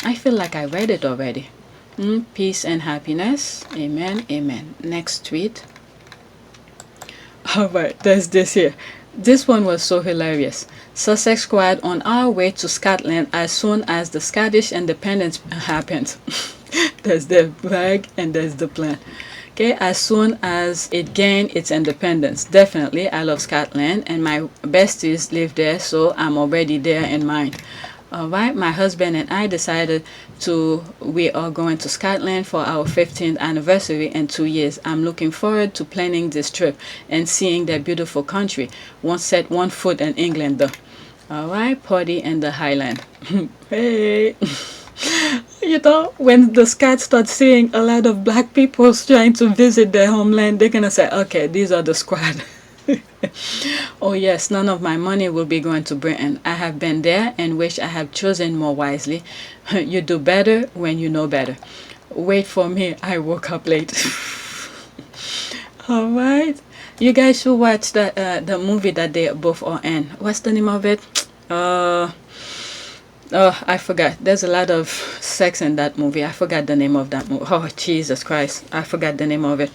I feel like I read it already. Peace and happiness. Amen. Amen. Next tweet. Alright, there's this here. This one was so hilarious. Sussex squad on our way to Scotland as soon as the Scottish independence happens. There's the flag and there's the plan. Okay, as soon as it gained its independence. Definitely, I love Scotland and my besties live there, so I'm already there in mind. Alright, my husband and I decided we are going to Scotland for our 15th anniversary in 2 years. I'm looking forward to planning this trip and seeing that beautiful country. Won't set one foot in England though. Alright, party in the Highland. Hey! You know, when the Scots start seeing a lot of black people trying to visit their homeland, they're gonna say, okay, these are the squad. Oh yes, none of my money will be going to Britain. I have been there and wish I had chosen more wisely. You do better when you know better. Wait for me, I woke up late. Alright, you guys should watch the movie that they both are in. What's the name of it? Oh, I forgot. There's a lot of sex in that movie. I forgot the name of that movie. Oh, Jesus Christ. I forgot the name of it.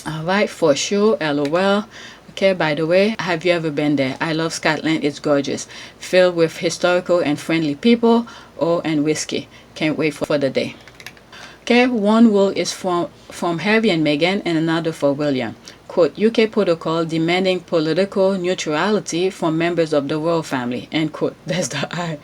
Alright, for sure. LOL. Okay, by the way, have you ever been there? I love Scotland. It's gorgeous. Filled with historical and friendly people. Oh, and whiskey. Can't wait for the day. Okay, one will is from Harry and Meghan and another for William. Quote, UK protocol demanding political neutrality from members of the royal family. End quote. That's the I.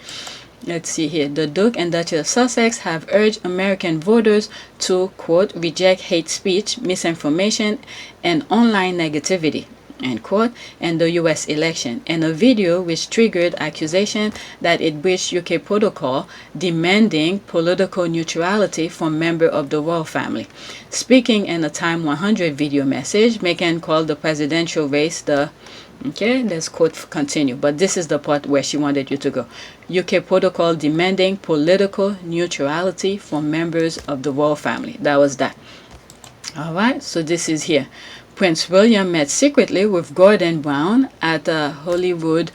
Let's see here. The Duke and Duchess of Sussex have urged American voters to, quote, reject hate speech, misinformation, and online negativity, end quote, in the US election. In a video which triggered accusation that it breached UK protocol demanding political neutrality from members of the royal family. Speaking in a Time 100 video message, Meghan called the presidential race the... Okay, let's quote continue. But this is the part where she wanted you to go. UK protocol demanding political neutrality from members of the royal family. That was that. Alright, so this is here. Prince William met secretly with Gordon Brown at the Holyrood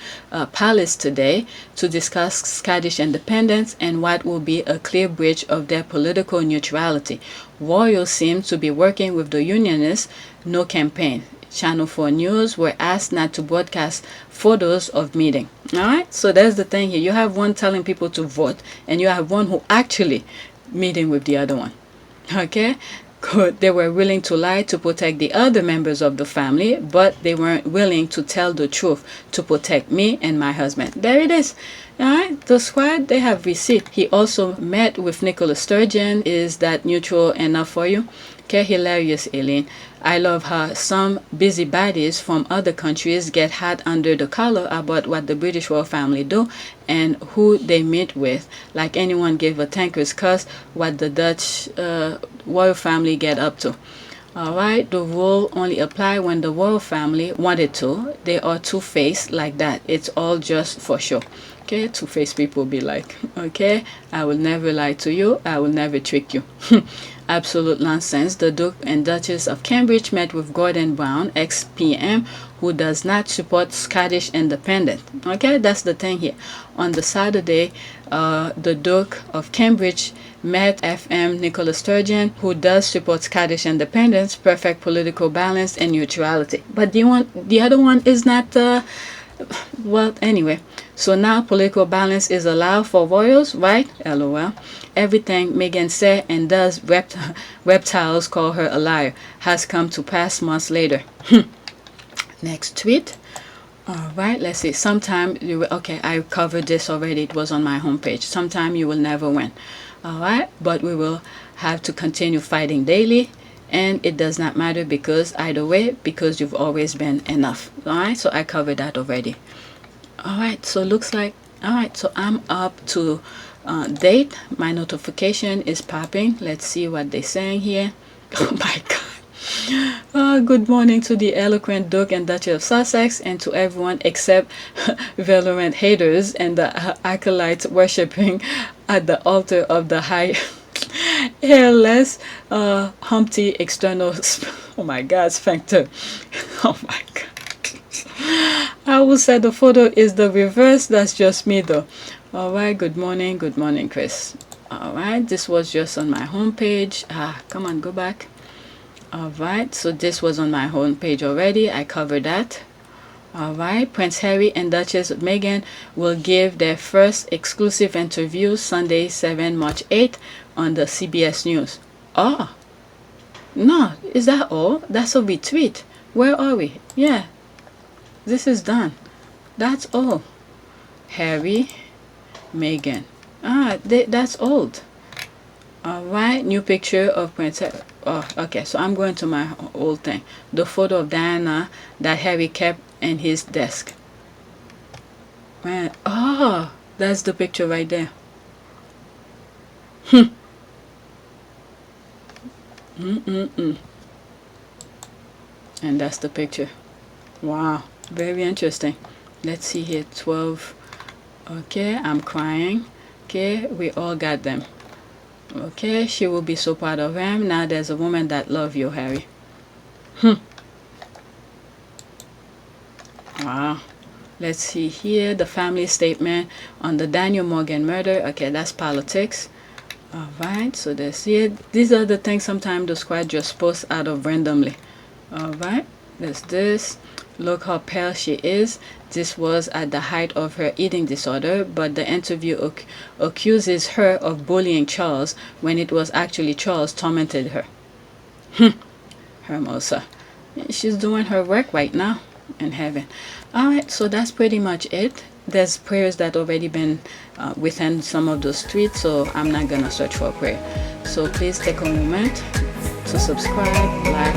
Palace today to discuss Scottish independence and what will be a clear breach of their political neutrality. Royals seem to be working with the Unionists, no campaign. Channel 4 News were asked not to broadcast photos of meeting. All right, so there's the thing here. You have one telling people to vote, and you have one who actually meeting with the other one. Okay, good. They were willing to lie to protect the other members of the family, but they weren't willing to tell the truth to protect me and my husband. There it is. All right, the squad, they have receipt. He also met with Nicola Sturgeon. Is that neutral enough for you? Okay, hilarious, Aileen. I love how some busybodies from other countries get hot under the collar about what the British royal family do and who they meet with. Like anyone gave a tanker's cuss what the Dutch royal family get up to. Alright, the rule only apply when the royal family wanted to. They are two-faced like that. It's all just for show. Okay, two-faced people be like, okay, I will never lie to you. I will never trick you. Absolute nonsense. The Duke and Duchess of Cambridge met with Gordon Brown, ex-PM, who does not support Scottish independence. Okay, that's the thing here. On the Saturday, the Duke of Cambridge met FM Nicola Sturgeon, who does support Scottish independence, perfect political balance, and neutrality. But the other one is not. Well, anyway. So now political balance is allowed for royals, right? LOL. Everything Meghan said and does, reptiles call her a liar, has come to pass months later. Next tweet. Alright, let's see. Sometime you will, okay, I covered this already. It was on my homepage. Sometime you will never win. Alright, but we will have to continue fighting daily. And it does not matter because either way, because you've always been enough. Alright, so I covered that already. Alright, so looks like, alright, so I'm up to date. My notification is popping. Let's see what they're saying here. Oh my god. Good morning to the eloquent Duke and Duchess of Sussex and to everyone except virulent haters and the acolytes worshipping at the altar of the high hairless Humpty external oh my god, sphincter. Oh my god. I will say the photo is the reverse. That's just me though. Alright, good morning, Chris. Alright, this was just on my homepage. Come on, go back. Alright, so this was on my homepage already. I covered that. Alright, Prince Harry and Duchess Meghan will give their first exclusive interview Sunday, 7 March 8 on the CBS News. Oh, no, is that all? That's a retweet. Where are we? Yeah, this is done. That's all. Harry, Meghan. That's old. Alright, new picture of Prince Harry. Oh, okay, so I'm going to my old thing. The photo of Diana that Harry kept in his desk. Man, oh, that's the picture right there. And that's the picture. Wow, very interesting. Let's see here, 12. Okay, I'm crying. Okay, we all got them. Okay, she will be so proud of him. Now there's a woman that loves you, Harry. Wow. Let's see here, the family statement on the Daniel Morgan murder. Okay, that's politics. Alright, so that's it. These are the things sometimes the squad just posts out of randomly. Alright, there's this. Look how pale she is. This was at the height of her eating disorder, but the interview accuses her of bullying Charles when it was actually Charles tormented her. Hermosa. She's doing her work right now in heaven. Alright, so that's pretty much it. There's prayers that already been within some of those tweets, so I'm not gonna search for a prayer. So please take a moment to subscribe, like,